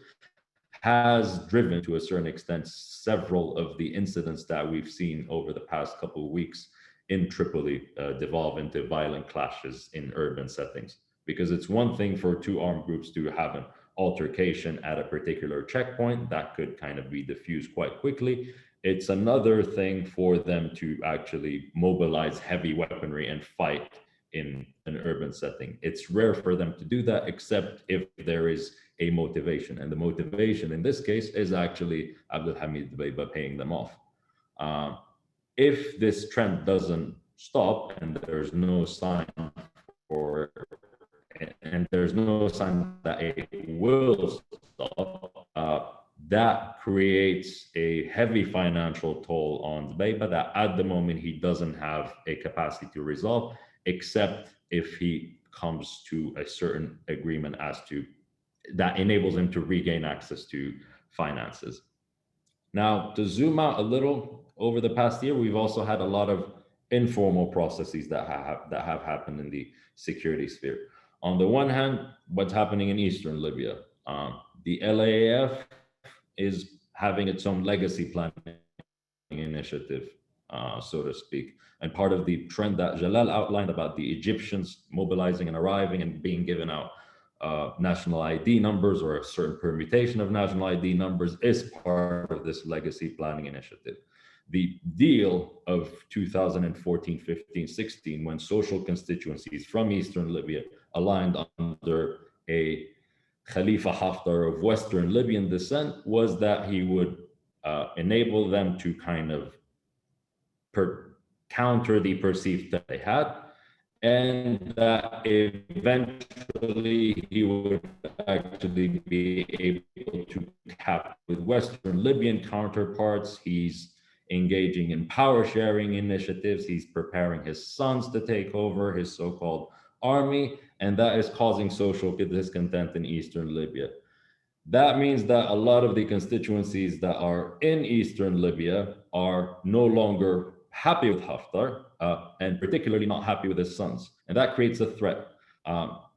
has driven, to a certain extent, several of the incidents that we've seen over the past couple of weeks in Tripoli devolve into violent clashes in urban settings. Because it's one thing for two armed groups to have an altercation at a particular checkpoint that could kind of be diffused quite quickly. It's another thing for them to actually mobilize heavy weaponry and fight in an urban setting. It's rare for them to do that, except if there is a motivation. And the motivation in this case is actually Abdulhamid Dbeibeh paying them off. If this trend doesn't stop, and there's no sign that it will stop, that creates a heavy financial toll on Dbeibeh that at the moment he doesn't have a capacity to resolve, except if he comes to a certain agreement as to that enables him to regain access to finances. Now, to zoom out a little, over the past year, we've also had a lot of informal processes that have happened in the security sphere. On the one hand, what's happening in Eastern Libya? The LAAF is having its own legacy planning initiative, so to speak. And part of the trend that Jalel outlined about the Egyptians mobilizing and arriving and being given out national ID numbers or a certain permutation of national ID numbers is part of this legacy planning initiative. The deal of 2014, 15, 16, when social constituencies from Eastern Libya aligned under a Khalifa Haftar of Western Libyan descent, was that he would enable them to kind of counter the perceived threat they had, and that eventually he would actually be able to cap with Western Libyan counterparts. He's engaging in power sharing initiatives. He's preparing his sons to take over his so-called army, and that is causing social discontent in Eastern Libya. That means that a lot of the constituencies that are in Eastern Libya are no longer happy with Haftar, and particularly not happy with his sons. And that creates a threat.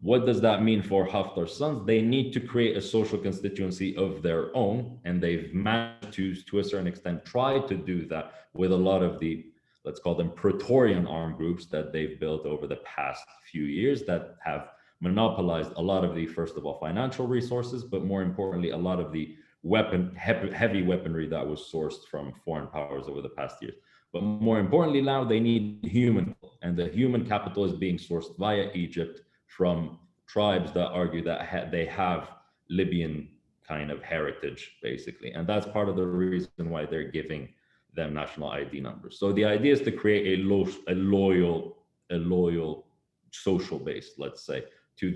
What does that mean for Haftar's sons? They need to create a social constituency of their own, and they've managed to a certain extent, try to do that with a lot of the, let's call them Praetorian armed groups that they've built over the past few years that have monopolized a lot of the, first of all, financial resources, but more importantly, a lot of the heavy weaponry that was sourced from foreign powers over the past years. But more importantly, now they need human, and the human capital is being sourced via Egypt from tribes that argue that they have Libyan kind of heritage, basically. And that's part of the reason why they're giving them national ID numbers. So the idea is to create a loyal social base, let's say, to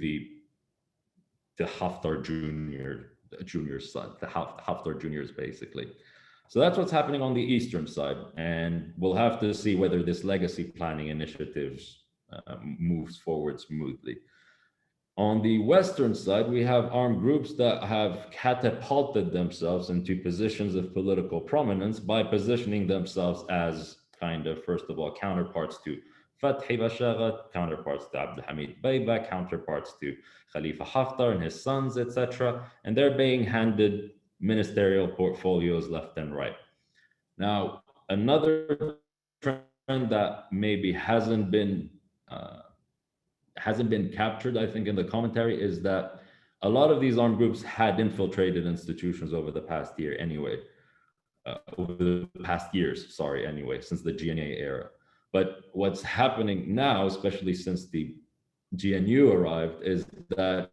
Haftar Junior's son, the Haftar Juniors, basically. So that's what's happening on the Eastern side, and we'll have to see whether this legacy planning initiatives moves forward smoothly. On the Western side, we have armed groups that have catapulted themselves into positions of political prominence by positioning themselves as kind of, first of all, counterparts to Fathi Bashagat, counterparts to Abdul Hamid Beiba, counterparts to Khalifa Haftar and his sons, etc. And they're being handed ministerial portfolios left and right. Now, another trend that maybe hasn't been captured, I think, in the commentary is that a lot of these armed groups had infiltrated institutions over the past year anyway, over the past years, sorry, anyway, since the GNA era. But what's happening now, especially since the GNU arrived, is that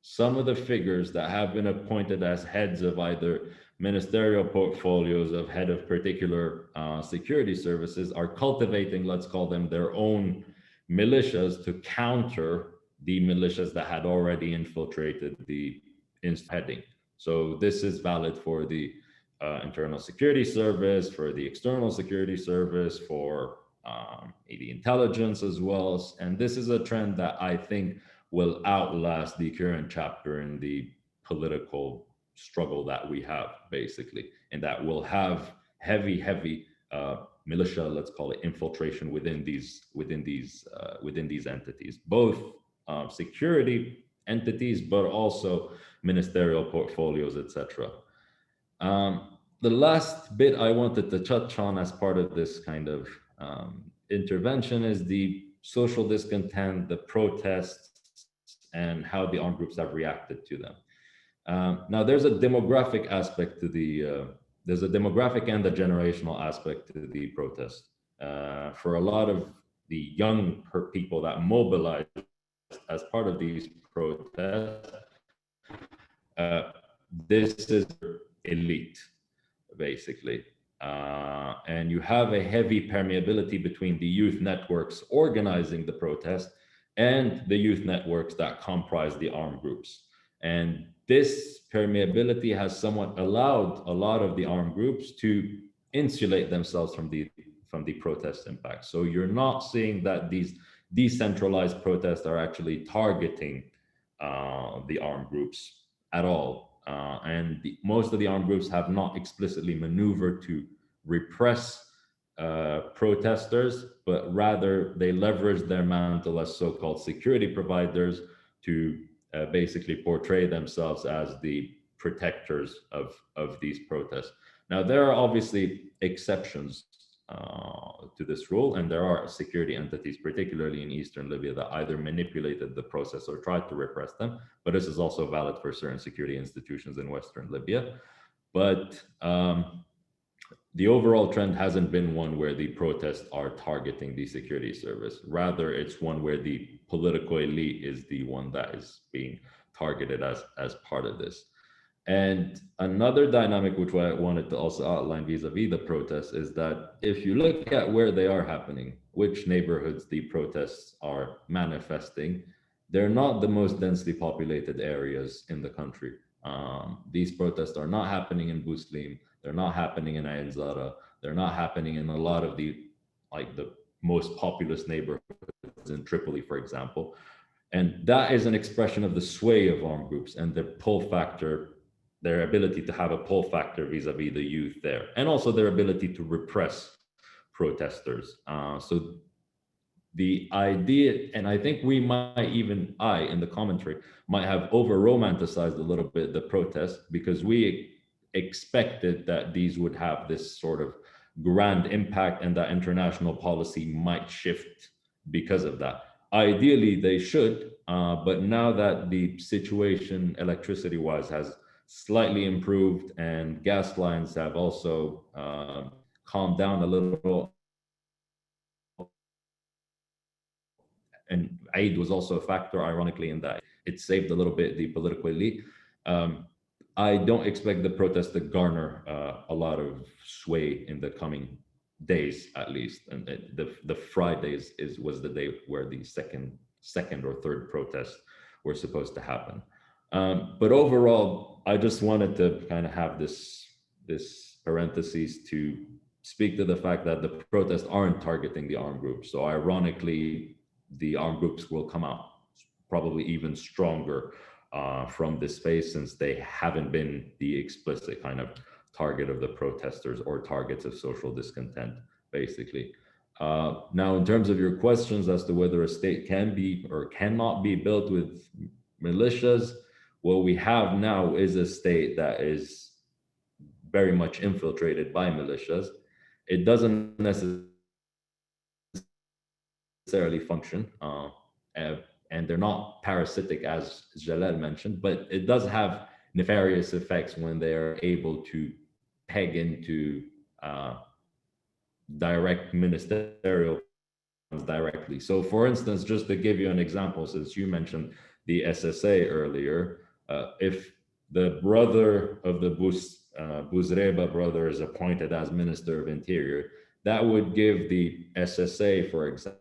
some of the figures that have been appointed as heads of either ministerial portfolios of head of particular security services are cultivating, let's call them, their own militias to counter the militias that had already infiltrated the heading. So this is valid for the internal security service, for the external security service, for the intelligence as well. And this is a trend that I think will outlast the current chapter in the political struggle that we have, basically, and that will have heavy militia, let's call it, infiltration within these entities, both security entities, but also ministerial portfolios, etc. The last bit I wanted to touch on as part of this kind of intervention is the social discontent, the protests, and how the armed groups have reacted to them. Now, there's a demographic aspect to the, there's a demographic and a generational aspect to the protest. For a lot of the young people that mobilized as part of these protests, this is elite, basically. And you have a heavy permeability between the youth networks organizing the protest and the youth networks that comprise the armed groups. And this permeability has somewhat allowed a lot of the armed groups to insulate themselves from the protest impact. So you're not seeing that these decentralized protests are actually targeting the armed groups at all. And most of the armed groups have not explicitly maneuvered to repress protesters, but rather they leverage their mantle as so-called security providers to basically portray themselves as the protectors of these protests. Now, there are obviously exceptions to this rule, and there are security entities, particularly in Eastern Libya, that either manipulated the process or tried to repress them, but this is also valid for certain security institutions in Western Libya. But the overall trend hasn't been one where the protests are targeting the security service. Rather, it's one where the political elite is the one that is being targeted as part of this. And another dynamic which I wanted to also outline vis-a-vis the protests is that if you look at where they are happening, which neighborhoods the protests are manifesting, they're not the most densely populated areas in the country. These protests are not happening in Buslim, they're not happening in Ain Zara, they're not happening in a lot of the most populous neighborhoods in Tripoli, for example. And that is an expression of the sway of armed groups and their pull factor, their ability to have a pull factor vis-a-vis the youth there, and also their ability to repress protesters. So the idea, and I think we might even, in the commentary, might have over-romanticized a little bit the protest, because we expected that these would have this sort of grand impact and that international policy might shift because of that. Ideally, they should, but now that the situation electricity-wise has slightly improved and gas lines have also calmed down a little, and aid was also a factor, ironically, in that it saved a little bit the political elite. I don't expect the protest to garner a lot of sway in the coming days, at least. And the Fridays was the day where the second or third protests were supposed to happen. But overall, I just wanted to kind of have this parentheses to speak to the fact that the protests aren't targeting the armed groups. So ironically, the armed groups will come out probably even stronger from this phase, since they haven't been the explicit kind of target of the protesters or targets of social discontent, basically. Now, in terms of your questions as to whether a state can be or cannot be built with militias, what we have now is a state that is very much infiltrated by militias. It doesn't necessarily function, and they're not parasitic, as Jalel mentioned, but it does have nefarious effects when they are able to peg into direct ministerial directly. So for instance, just to give you an example, since you mentioned the SSA earlier, if the brother of the Bouzreba brother is appointed as Minister of Interior, that would give the SSA, for example,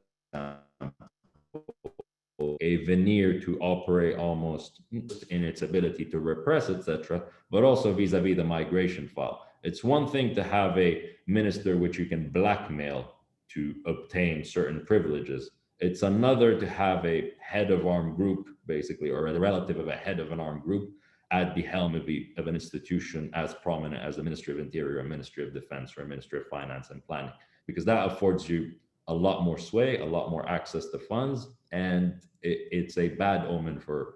a veneer to operate almost in its ability to repress, etc., but also vis-a-vis the migration file. It's one thing to have a minister which you can blackmail to obtain certain privileges. It's another to have a head of armed group, basically, or a relative of a head of an armed group at the helm of an institution as prominent as the Ministry of Interior, or Ministry of Defense, or Ministry of Finance and Planning, because that affords you a lot more sway, a lot more access to funds, and it's a bad omen for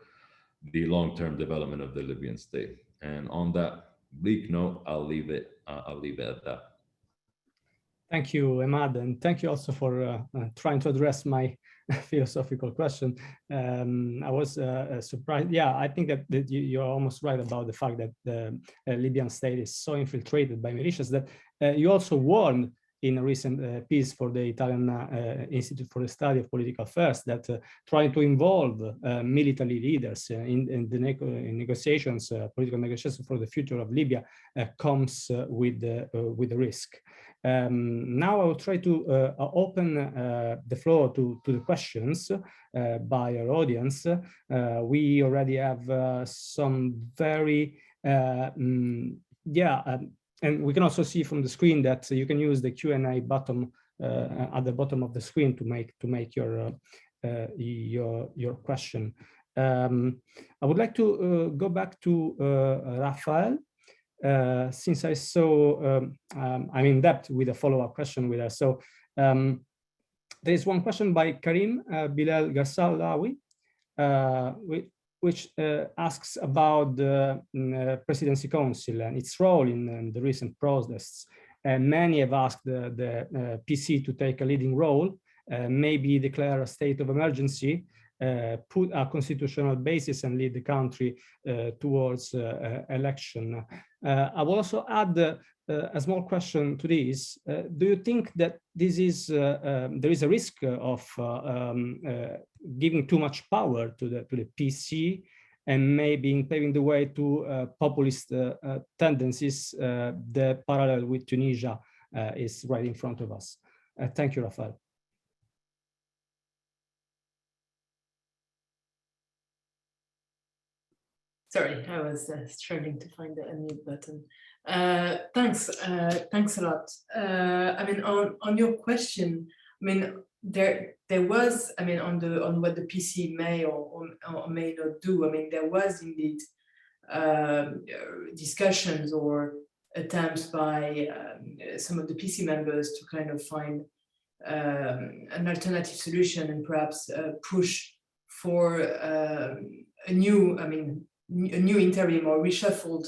the long-term development of the Libyan state. And on that bleak note, I'll leave it at that. Thank you, Emad, and thank you also for trying to address my philosophical question. I was surprised. Yeah, I think that you're almost right about the fact that the Libyan state is so infiltrated by militias that you also warned in a recent piece for the Italian Institute for the Study of Political Affairs that trying to involve military leaders in the negotiations, political negotiations for the future of Libya comes with the risk. Now I will try to open the floor to the questions by our audience. We already have some very, and we can also see from the screen that you can use the Q&A button at the bottom of the screen to make your question. I would like to go back to Raphaëlle. Since I saw I'm in depth with a follow-up question with her. So there is one question by Karim Bilal Garsalawi, which asks about the Presidency Council and its role in the recent protests. And many have asked the PC to take a leading role, maybe declare a state of emergency, put a constitutional basis and lead the country towards election. I will also add a small question to this. Do you think that this is there is a risk of giving too much power to the PC and maybe paving the way to populist tendencies? The parallel with Tunisia is right in front of us. Thank you, Raphaëlle. Sorry, I was struggling to find the unmute button. Thanks a lot. I mean, on your question, I mean, there was, I mean, on what the PC may or may not do. I mean, there was indeed discussions or attempts by some of the PC members to kind of find an alternative solution and perhaps push for a new, I mean, a new interim or reshuffled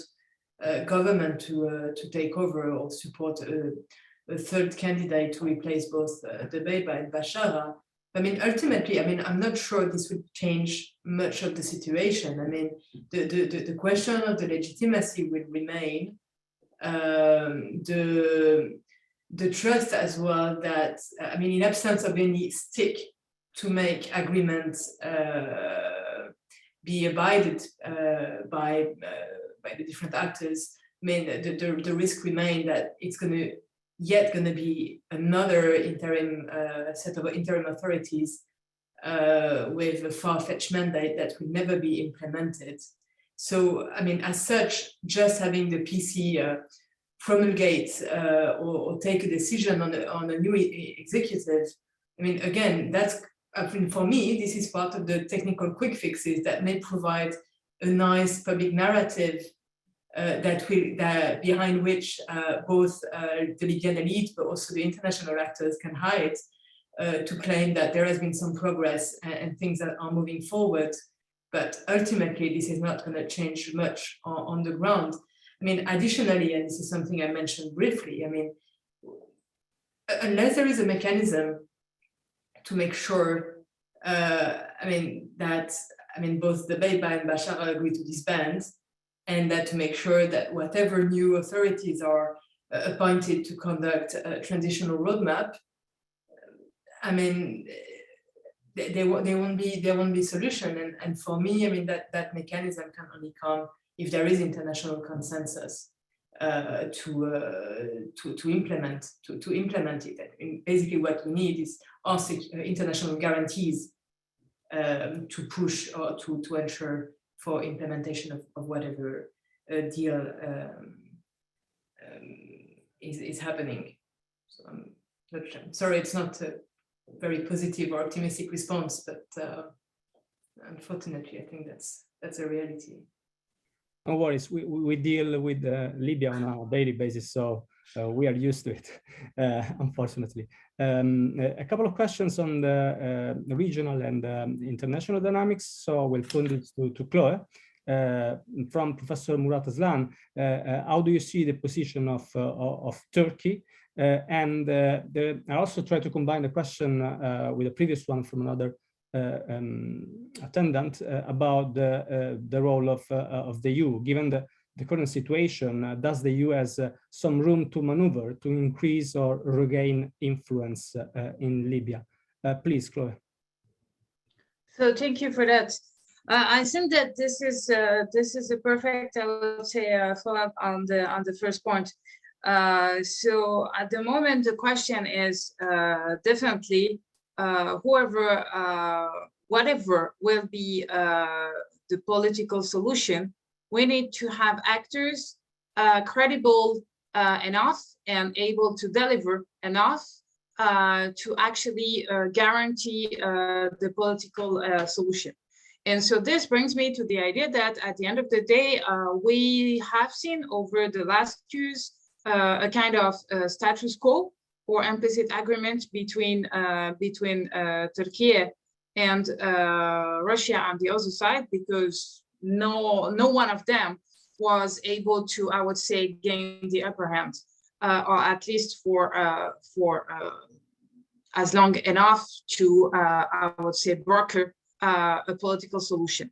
government to take over or support a third candidate to replace both Dbeiba and Bashara. I mean, ultimately, I mean, I'm not sure this would change much of the situation. I mean, the question of the legitimacy will remain. The trust as well that, I mean, in absence of any stick to make agreements be abided by the different actors, I mean, the risk remains that it's going to be another interim set of interim authorities with a far-fetched mandate that will never be implemented. So, I mean, as such, just having the PC promulgate or take a decision on a new executive, I mean, again, that's, I mean, for me, this is part of the technical quick fixes that may provide a nice public narrative behind which both the Libyan elite, but also the international actors can hide to claim that there has been some progress and things that are moving forward. But ultimately, this is not going to change much on the ground. I mean, additionally, and this is something I mentioned briefly, I mean, unless there is a mechanism to make sure, both the Beiba and Bashar agree to disband, and that to make sure that whatever new authorities are appointed to conduct a transitional roadmap, I mean, there won't be solution. And for me, I mean, that mechanism can only come if there is international consensus to implement it. I mean, basically, what we need is also international guarantees to push or to ensure for implementation of whatever deal is happening. So I'm sorry, it's not a very positive or optimistic response, but unfortunately, I think that's a reality. No worries. We deal with Libya on a daily basis, so we are used to it, unfortunately. A couple of questions on the regional and international dynamics. So we'll turn this to Chloe. From Professor Murat Aslan, how do you see the position of Turkey? I also try to combine the question with the previous one from another attendant about the role of the EU. Given the current situation, does the EU has some room to maneuver to increase or regain influence in Libya? Please, Chloe. So thank you for that. I think that this is a perfect, I would say, follow-up on the first point. So at the moment, the question is definitely whatever will be the political solution, we need to have actors credible enough and able to deliver enough to actually guarantee the political solution. And so this brings me to the idea that at the end of the day, we have seen over the last years a kind of status quo or implicit agreement between Turkey and Russia on the other side, because no one of them was able to, I would say, gain the upper hand, or at least for as long enough to, I would say, broker a political solution.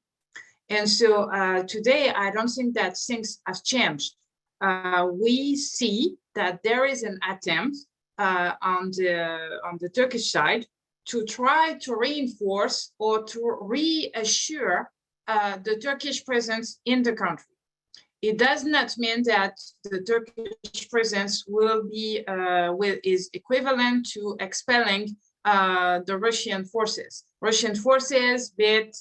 And so today, I don't think that things have changed. We see that there is an attempt on the Turkish side to try to reinforce or to reassure the Turkish presence in the country. It does not mean that the Turkish presence will be is equivalent to expelling the Russian forces. Russian forces, but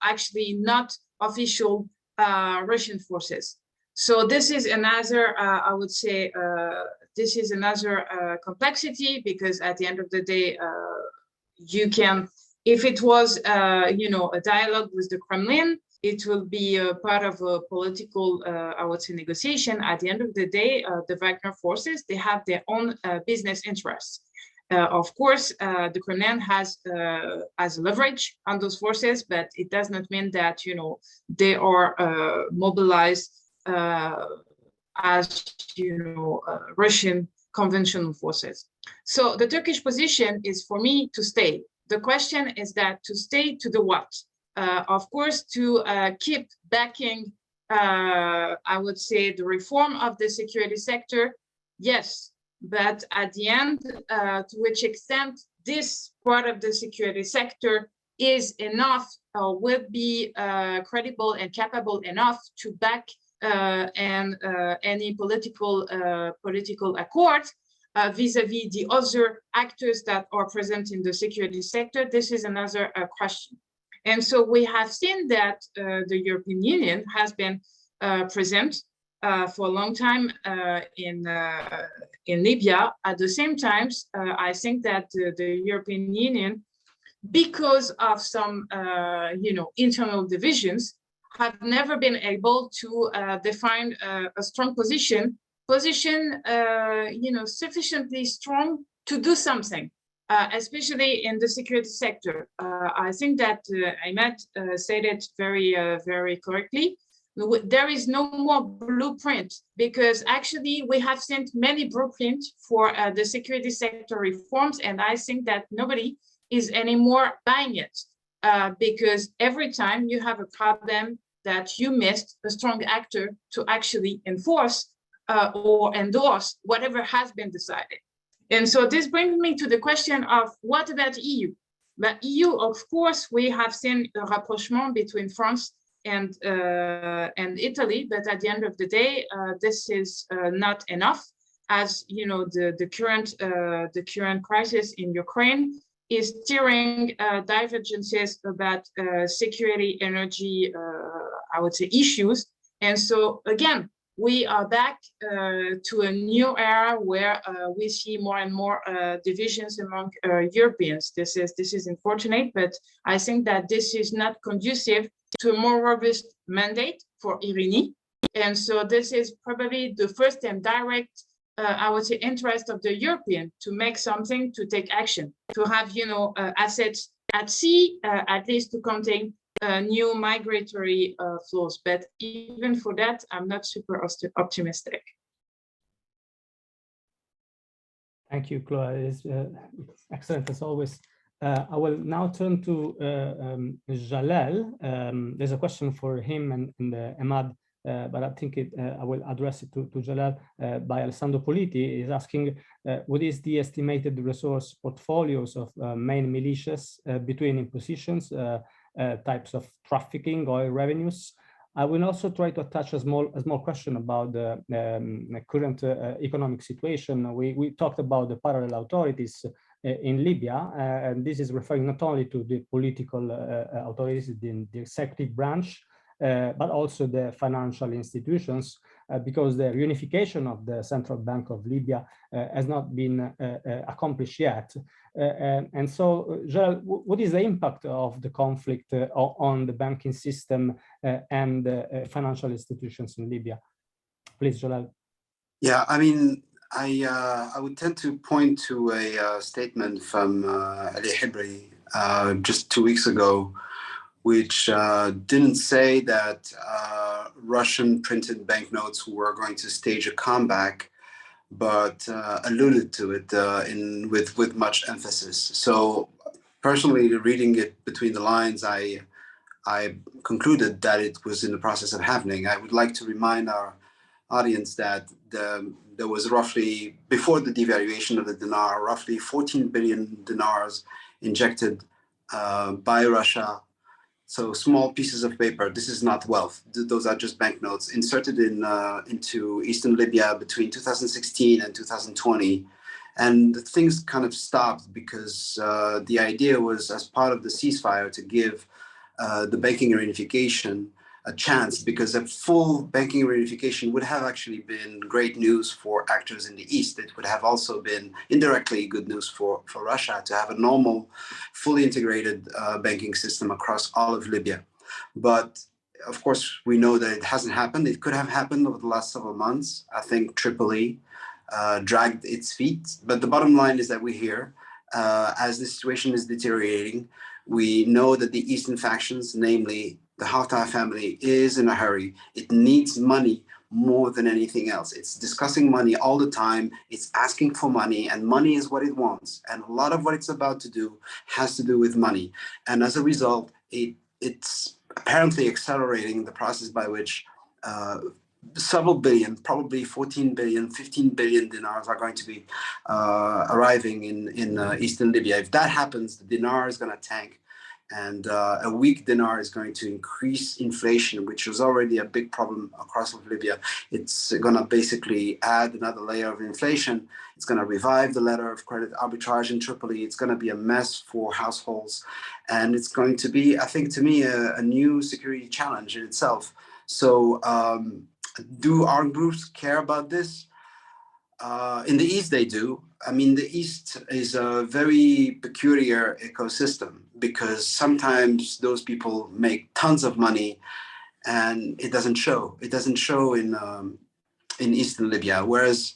actually not official Russian forces. So this is another, I would say, this is another complexity, because at the end of the day, you can, if it was, a dialogue with the Kremlin, it will be a part of a political, I would say, negotiation. At the end of the day, the Wagner forces, they have their own business interests. Of course, the Kremlin has leverage on those forces, but it does not mean that, they are mobilized as, Russian conventional forces. So the Turkish position is, for me, to stay. The question is that to stay to the what? Of course, to keep backing, I would say, the reform of the security sector, yes. But at the end, to which extent this part of the security sector is enough, will be credible and capable enough to back any political accord vis-a-vis the other actors that are present in the security sector. This is another question. And so we have seen that the European Union has been present for a long time in Libya. At the same time, I think that the European Union, because of some internal divisions, have never been able to define a strong position, sufficiently strong to do something, especially in the security sector. I think that Ahmed said it very correctly. There is no more blueprint, because actually we have seen many blueprints for the security sector reforms, and I think that nobody is anymore buying it, because every time you have a problem that you missed a strong actor to actually enforce or endorse whatever has been decided. And so this brings me to the question of what about EU? The EU, of course, we have seen a rapprochement between France and Italy, but at the end of the day, this is not enough, as you know, the current crisis in Ukraine is steering divergences about security, energy, I would say, issues. And so again, we are back to a new era where we see more and more divisions among Europeans. This is unfortunate, but I think that this is not conducive to a more robust mandate for IRINI. And so this is probably the first and direct, I would say, interest of the European to make something, to take action, to have, assets at sea, at least to contain new migratory flows. But even for that, I'm not super optimistic. Thank you, Chloe. It's excellent as always. I will now turn to Jalel. There's a question for him and Emad, but I think I will address it to Jalel by Alessandro Politi. He's asking, what is the estimated resource portfolios of main militias between impositions, types of trafficking, oil revenues? I will also try to attach a small question about the current economic situation. We talked about the parallel authorities in Libya, and this is referring not only to the political authorities in the executive branch, but also the financial institutions, because the reunification of the Central Bank of Libya has not been accomplished yet. And so, Jalel, what is the impact of the conflict on the banking system and financial institutions in Libya? Please, Jalel. Yeah, I mean, I would tend to point to a statement from Ali Hibri just 2 weeks ago, which didn't say that Russian printed banknotes were going to stage a comeback, but alluded to it with much emphasis. So personally, reading it between the lines, I concluded that it was in the process of happening. I would like to remind our audience that there was roughly, before the devaluation of the dinar, roughly 14 billion dinars injected by Russia. So small pieces of paper. This is not wealth. Those are just banknotes inserted into Eastern Libya between 2016 and 2020. And things kind of stopped because the idea was, as part of the ceasefire, to give the banking reunification a chance, because a full banking reunification would have actually been great news for actors in the East. It would have also been indirectly good news for Russia to have a normal, fully integrated banking system across all of Libya. But of course, we know that it hasn't happened. It could have happened over the last several months. I think Tripoli dragged its feet. But the bottom line is that we're here. As the situation is deteriorating, we know that the Eastern factions, namely the Haftar family, is in a hurry. It needs money more than anything else. It's discussing money all the time. It's asking for money, and money is what it wants. And a lot of what it's about to do has to do with money. And as a result, it's apparently accelerating the process by which several billion, probably 14 billion, 15 billion dinars are going to be arriving in Eastern Libya. If that happens, the dinar is going to tank. And a weak dinar is going to increase inflation, which was already a big problem across Libya. It's going to basically add another layer of inflation. It's going to revive the letter of credit arbitrage in Tripoli. It's going to be a mess for households. And it's going to be, I think, to me, a new security challenge in itself. So do armed groups care about this? In the East, they do. I mean, the East is a very peculiar ecosystem, because sometimes those people make tons of money and it doesn't show. It doesn't show in Eastern Libya, whereas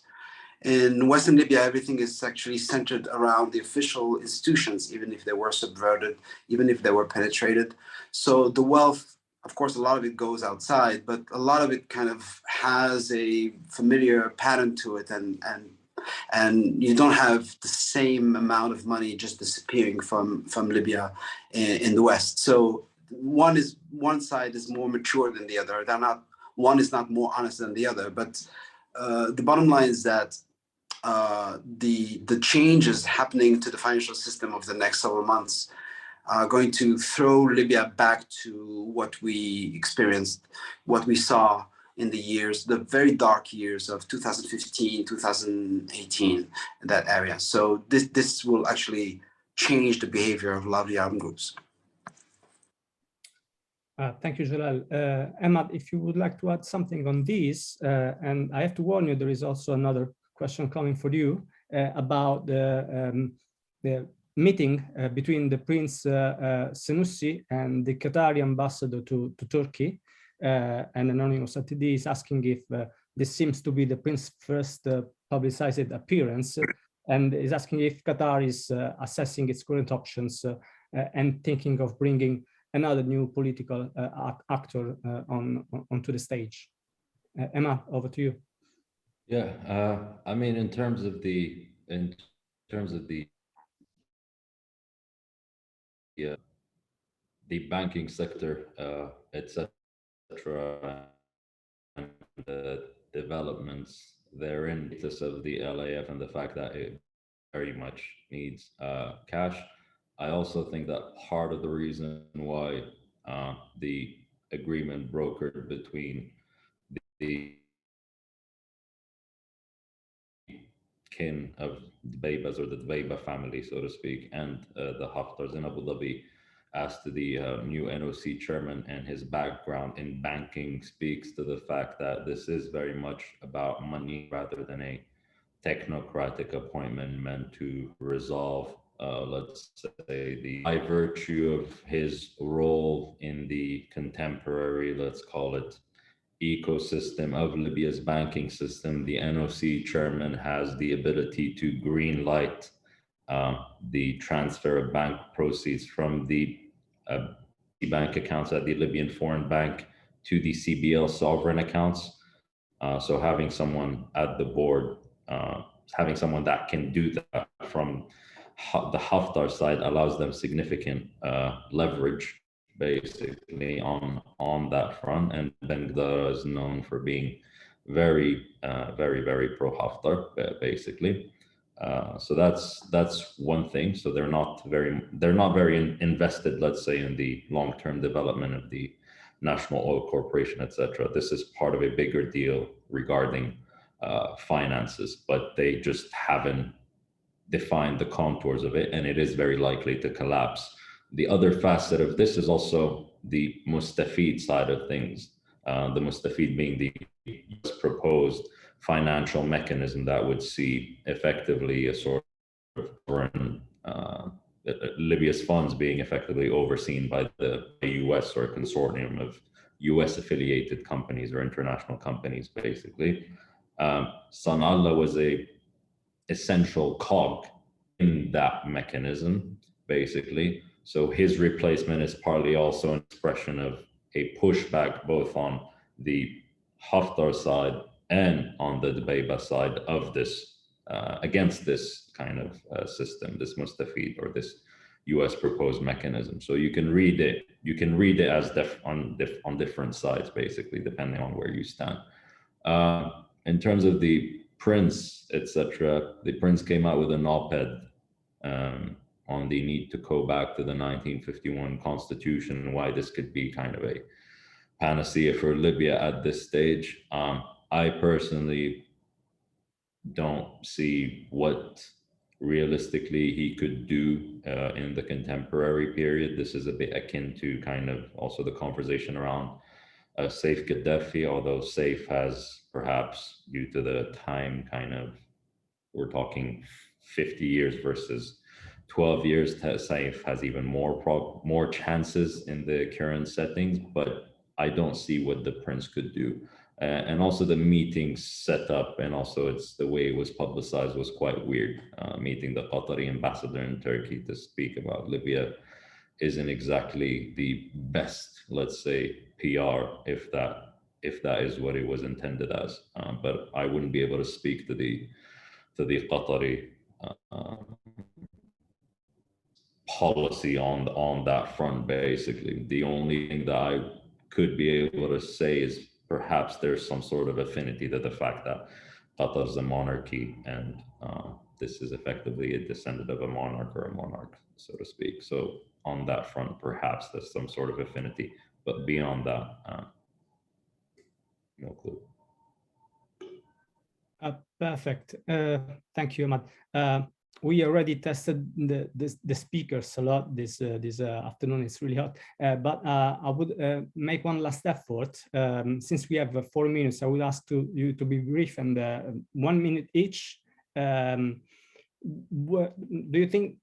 in Western Libya, everything is actually centered around the official institutions, even if they were subverted, even if they were penetrated. So the wealth, of course, a lot of it goes outside, but a lot of it kind of has a familiar pattern to it, and you don't have the same amount of money just disappearing from Libya in the West. So one side is more mature than the other. One is not more honest than the other, but the bottom line is that the changes happening to the financial system over the next several months are going to throw Libya back to what we experienced, what we saw in the very dark years of 2015, 2018, in that area. So this will actually change the behavior of a lot of the armed groups. Thank you, Jalel. Emad, if you would like to add something on this, and I have to warn you, there is also another question coming for you about the meeting between the Prince Senussi and the Qatari ambassador to Turkey. And Anonymous Attendee is asking if this seems to be the Prince's first publicized appearance, and is asking if Qatar is assessing its current options and thinking of bringing another new political actor onto the stage. Emma, over to you. Yeah, I mean, in terms of the banking sector, etc., and the developments therein, of the LAF and the fact that it very much needs cash. I also think that part of the reason why the agreement brokered between the kin of the Dbeibas, or the Dbeiba family, so to speak, and the Haftars in Abu Dhabi, as to the new NOC chairman and his background in banking, speaks to the fact that this is very much about money rather than a technocratic appointment meant to resolve, let's say, by virtue of his role in the contemporary, let's call it, ecosystem of Libya's banking system. The NOC chairman has the ability to green light the transfer of bank proceeds from the bank accounts at the Libyan Foreign Bank to the CBL sovereign accounts. So having someone at the board, having someone that can do that from the Haftar side allows them significant leverage, basically, on that front. And Bengdara is known for being very pro-Haftar, basically. So that's one thing. So they're not very invested, let's say, in the long-term development of the National Oil Corporation, etc. This is part of a bigger deal regarding finances, but they just haven't defined the contours of it, and it is very likely to collapse. The other facet of this is also the Mustafid side of things. The Mustafid being the proposed financial mechanism that would see effectively a sort of foreign Libya's funds being effectively overseen by the US, or a consortium of US affiliated companies or international companies, basically. Sanallah was a essential cog in that mechanism, basically. So his replacement is partly also an expression of a pushback both on the Haftar side and on the Dbeiba side of this, against this kind of system, this Mustafid, or this US proposed mechanism. So you can read it as on different sides, basically, depending on where you stand. In terms of the Prince, etc., the Prince came out with an op-ed on the need to go back to the 1951 constitution and why this could be kind of a panacea for Libya at this stage. I personally don't see what realistically he could do in the contemporary period. This is a bit akin to kind of also the conversation around Saif Gaddafi, although Saif has, perhaps due to the time, kind of, we're talking 50 years versus 12 years, Saif has even more chances in the current settings. But I don't see what the prince could do. And also the meeting set up, and also it's the way it was publicized was quite weird. Meeting the Qatari ambassador in Turkey to speak about Libya isn't exactly the best, let's say, PR, if that is what it was intended as. But I wouldn't be able to speak to the Qatari policy on that front. Basically, the only thing that I could be able to say is perhaps there's some sort of affinity to the fact that Qatar is a monarchy, and this is effectively a descendant of a monarch, or a monarch, so to speak. So on that front, perhaps there's some sort of affinity, but beyond that, no clue. Perfect. Thank you, Ahmad. We already tested the speakers a lot this afternoon. It's really hot, but I would make one last effort. Since we have 4 minutes, I would ask you to be brief and 1 minute each. What do you think,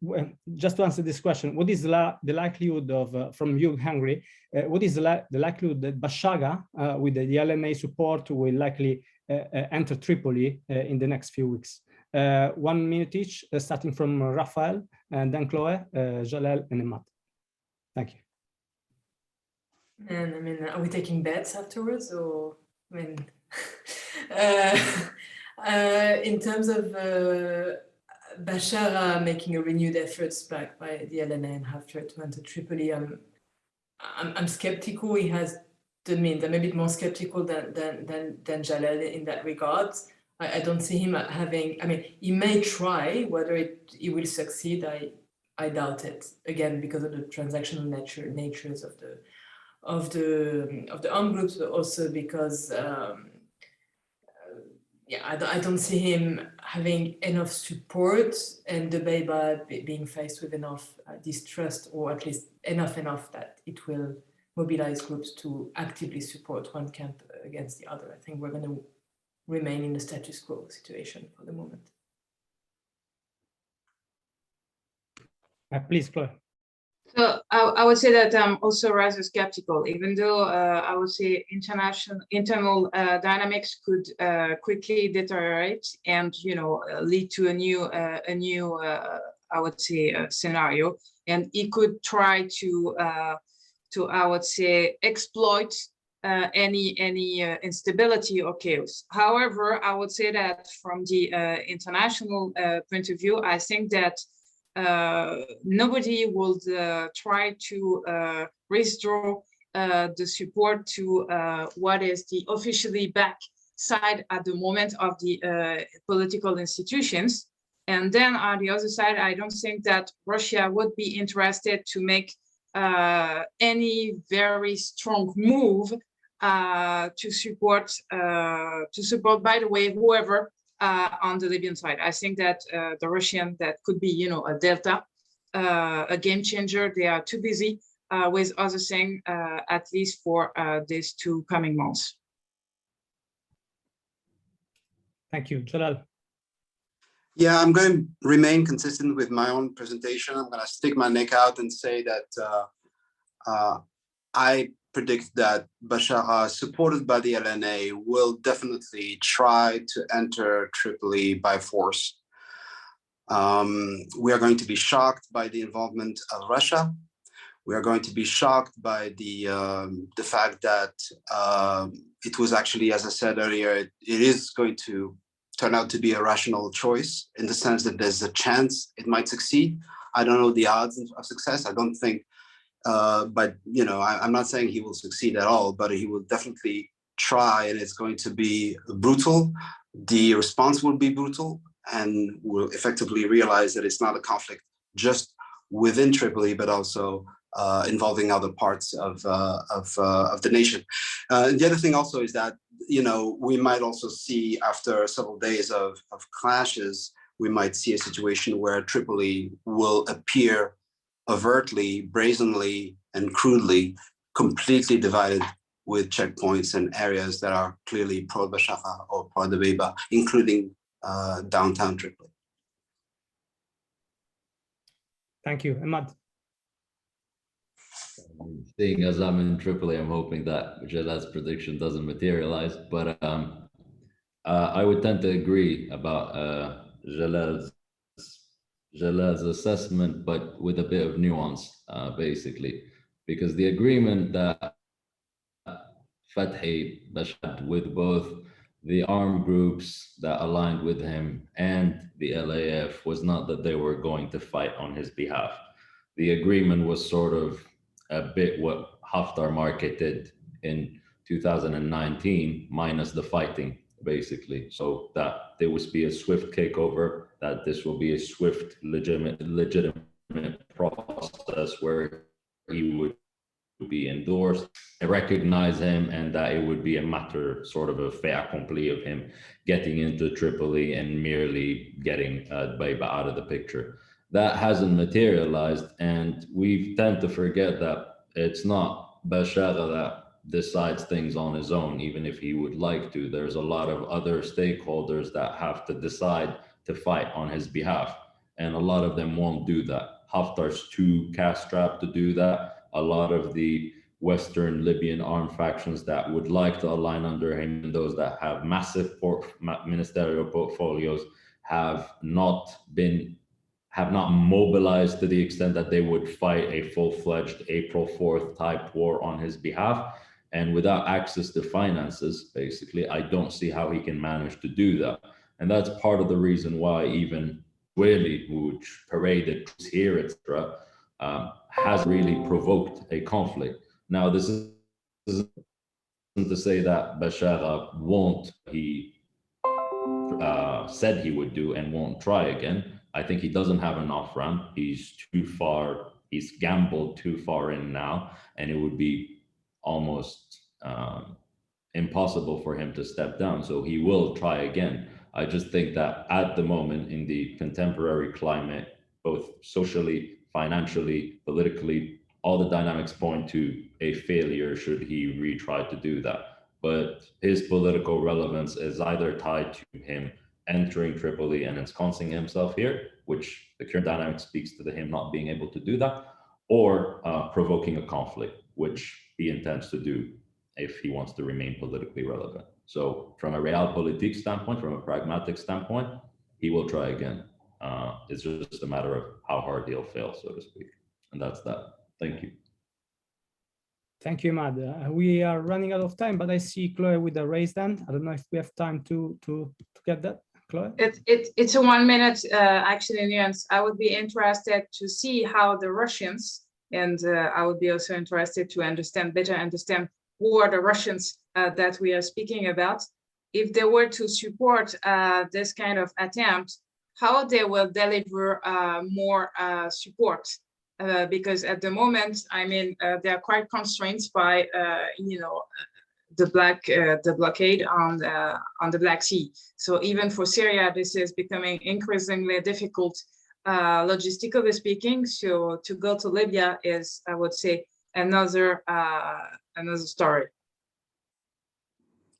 just to answer this question, what is the likelihood of, from you, Hungary, what is the likelihood that Bashaga, with the LNA support, will likely enter Tripoli in the next few weeks? 1 minute each, starting from Raphaëlle, and then Chloe, Jalel, and Emad. Thank you. And I mean, are we taking bets afterwards, or I mean, in terms of Bashar making a renewed efforts backed by the LNA and Haftar to enter Tripoli, I'm skeptical he has the means. I'm a bit more skeptical than Jalel in that regard. I don't see him having, I mean, he may try. Whether he will succeed, I doubt it. Again, because of the transactional natures of the armed groups, but also because yeah, I don't see him having enough support, and the Beiba being faced with enough distrust, or at least enough that it will mobilize groups to actively support one camp against the other. I think we're going to remain in the status quo situation for the moment. Please, Chloe. So I would say that I'm also rather skeptical, even though I would say internal dynamics could quickly deteriorate and lead to a new I would say scenario, and it could try to I would say exploit any instability or chaos. However, I would say that from the international point of view, I think that nobody will try to withdraw the support to what is the officially backed side at the moment of the political institutions. And then on the other side, I don't think that Russia would be interested to make any very strong move to support, by the way, whoever on the Libyan side. I think that the Russian, that could be, a delta, a game changer. They are too busy with other things, at least for these 2 coming months. Thank you, Jalal. Yeah, I'm going to remain consistent with my own presentation. I'm going to stick my neck out and say that I predict that Bashar, supported by the LNA, will definitely try to enter Tripoli by force. We are going to be shocked by the involvement of Russia. We are going to be shocked by the fact that it was actually, as I said earlier, it is going to turn out to be a rational choice, in the sense that there's a chance it might succeed. I don't know the odds of success. I don't think, but I'm not saying he will succeed at all, but he will definitely try, and it's going to be brutal. The response will be brutal, and will effectively realize that it's not a conflict just within Tripoli, but also involving other parts of the nation. The other thing also is that, we might also see, after several days of clashes, we might see a situation where Tripoli will appear overtly, brazenly, and crudely completely divided, with checkpoints and areas that are clearly pro-Bashar or pro-the Beiba, including downtown Tripoli. Thank you, Emad. Seeing as I'm in Tripoli, I'm hoping that Jalel's prediction doesn't materialize. But I would tend to agree about Jalel's assessment, but with a bit of nuance, basically, because the agreement that Fathi Bashar had with both the armed groups that aligned with him and the LAF was not that they were going to fight on his behalf. The agreement was sort of a bit what Haftar marketed in 2019, minus the fighting, basically. So that there would be a swift takeover, that this will be a swift, legitimate process where he would be endorsed, recognize him, and that it would be a matter, sort of a fait accompli of him getting into Tripoli and merely getting Baiba out of the picture. That hasn't materialized, and we tend to forget that it's not Bashar that decides things on his own, even if he would like to. There's a lot of other stakeholders that have to decide to fight on his behalf, and a lot of them won't do that. Haftar's too cash-strapped to do that. A lot of the Western Libyan armed factions that would like to align under him, and those that have massive ministerial portfolios, have not mobilized to the extent that they would fight a full-fledged April 4th type war on his behalf. And without access to finances, basically, I don't see how he can manage to do that. And that's part of the reason why even Whaley, which paraded here, etc., has really provoked a conflict. Now, this isn't to say that Bashar won't, he said he would do and won't try again. I think he doesn't have an off-ramp. He's too far, he's gambled too far in now, and it would be almost impossible for him to step down. So he will try again. I just think that at the moment in the contemporary climate, both socially, financially, politically, all the dynamics point to a failure should he retry to do that. But his political relevance is either tied to him entering Tripoli and ensconcing himself here, which the current dynamic speaks to him not being able to do that, or provoking a conflict, which he intends to do if he wants to remain politically relevant. So from a realpolitik standpoint, from a pragmatic standpoint, he will try again. It's just a matter of how hard he'll fail, so to speak. And that's that. Thank you. Thank you, Mad. We are running out of time, but I see Chloe with a raised hand. I don't know if we have time to get that, Chloe. It's a 1 minute actually nuance. I would be interested to see how the Russians, and I would be also interested to better understand who are the Russians that we are speaking about. If they were to support this kind of attempt, how they will deliver more support. Because at the moment, I mean, they are quite constrained by, the blockade on the Black Sea. So even for Syria, this is becoming increasingly difficult, logistically speaking. So to go to Libya is, I would say, another story.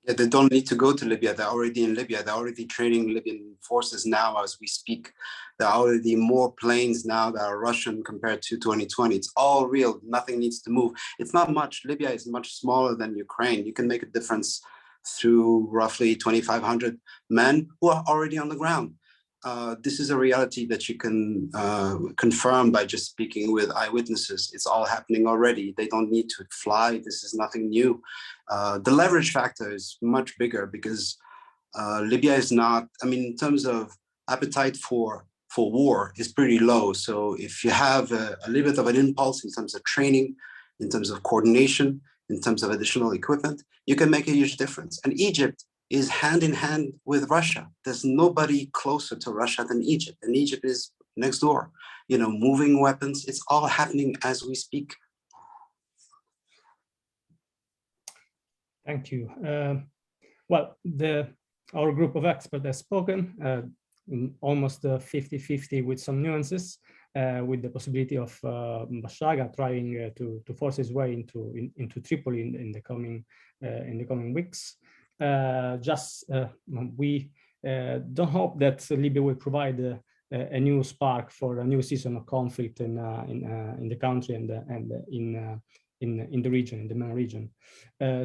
Yeah, they don't need to go to Libya. They're already in Libya. They're already training Libyan forces now as we speak. There are already more planes now that are Russian compared to 2020. It's all real. Nothing needs to move. It's not much. Libya is much smaller than Ukraine. You can make a difference through roughly 2,500 men who are already on the ground. This is a reality that you can confirm by just speaking with eyewitnesses. It's all happening already. They don't need to fly. This is nothing new. The leverage factor is much bigger because Libya is not, I mean, in terms of appetite for war is pretty low. So if you have a little bit of an impulse in terms of training, in terms of coordination, in terms of additional equipment, you can make a huge difference. And Egypt is hand in hand with Russia. There's nobody closer to Russia than Egypt, and Egypt is next door. You know, moving weapons, it's all happening as we speak. Thank you. Well, our group of experts has spoken, almost 50-50 with some nuances, with the possibility of Bashar trying to force his way into Tripoli in the coming weeks. We don't hope that Libya will provide a new spark for a new season of conflict in the country and in the region, in the MENA region.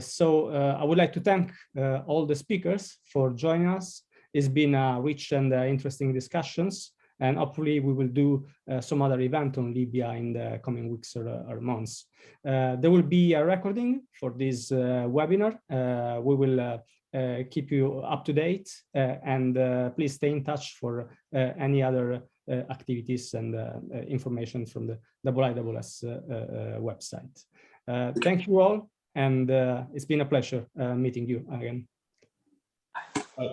So I would like to thank all the speakers for joining us. It's been a rich and interesting discussions, and hopefully we will do some other event on Libya in the coming weeks or months. There will be a recording for this webinar. We will keep you up to date, and please stay in touch for any other activities and information from the IISS website. Thank you all, and it's been a pleasure meeting you again.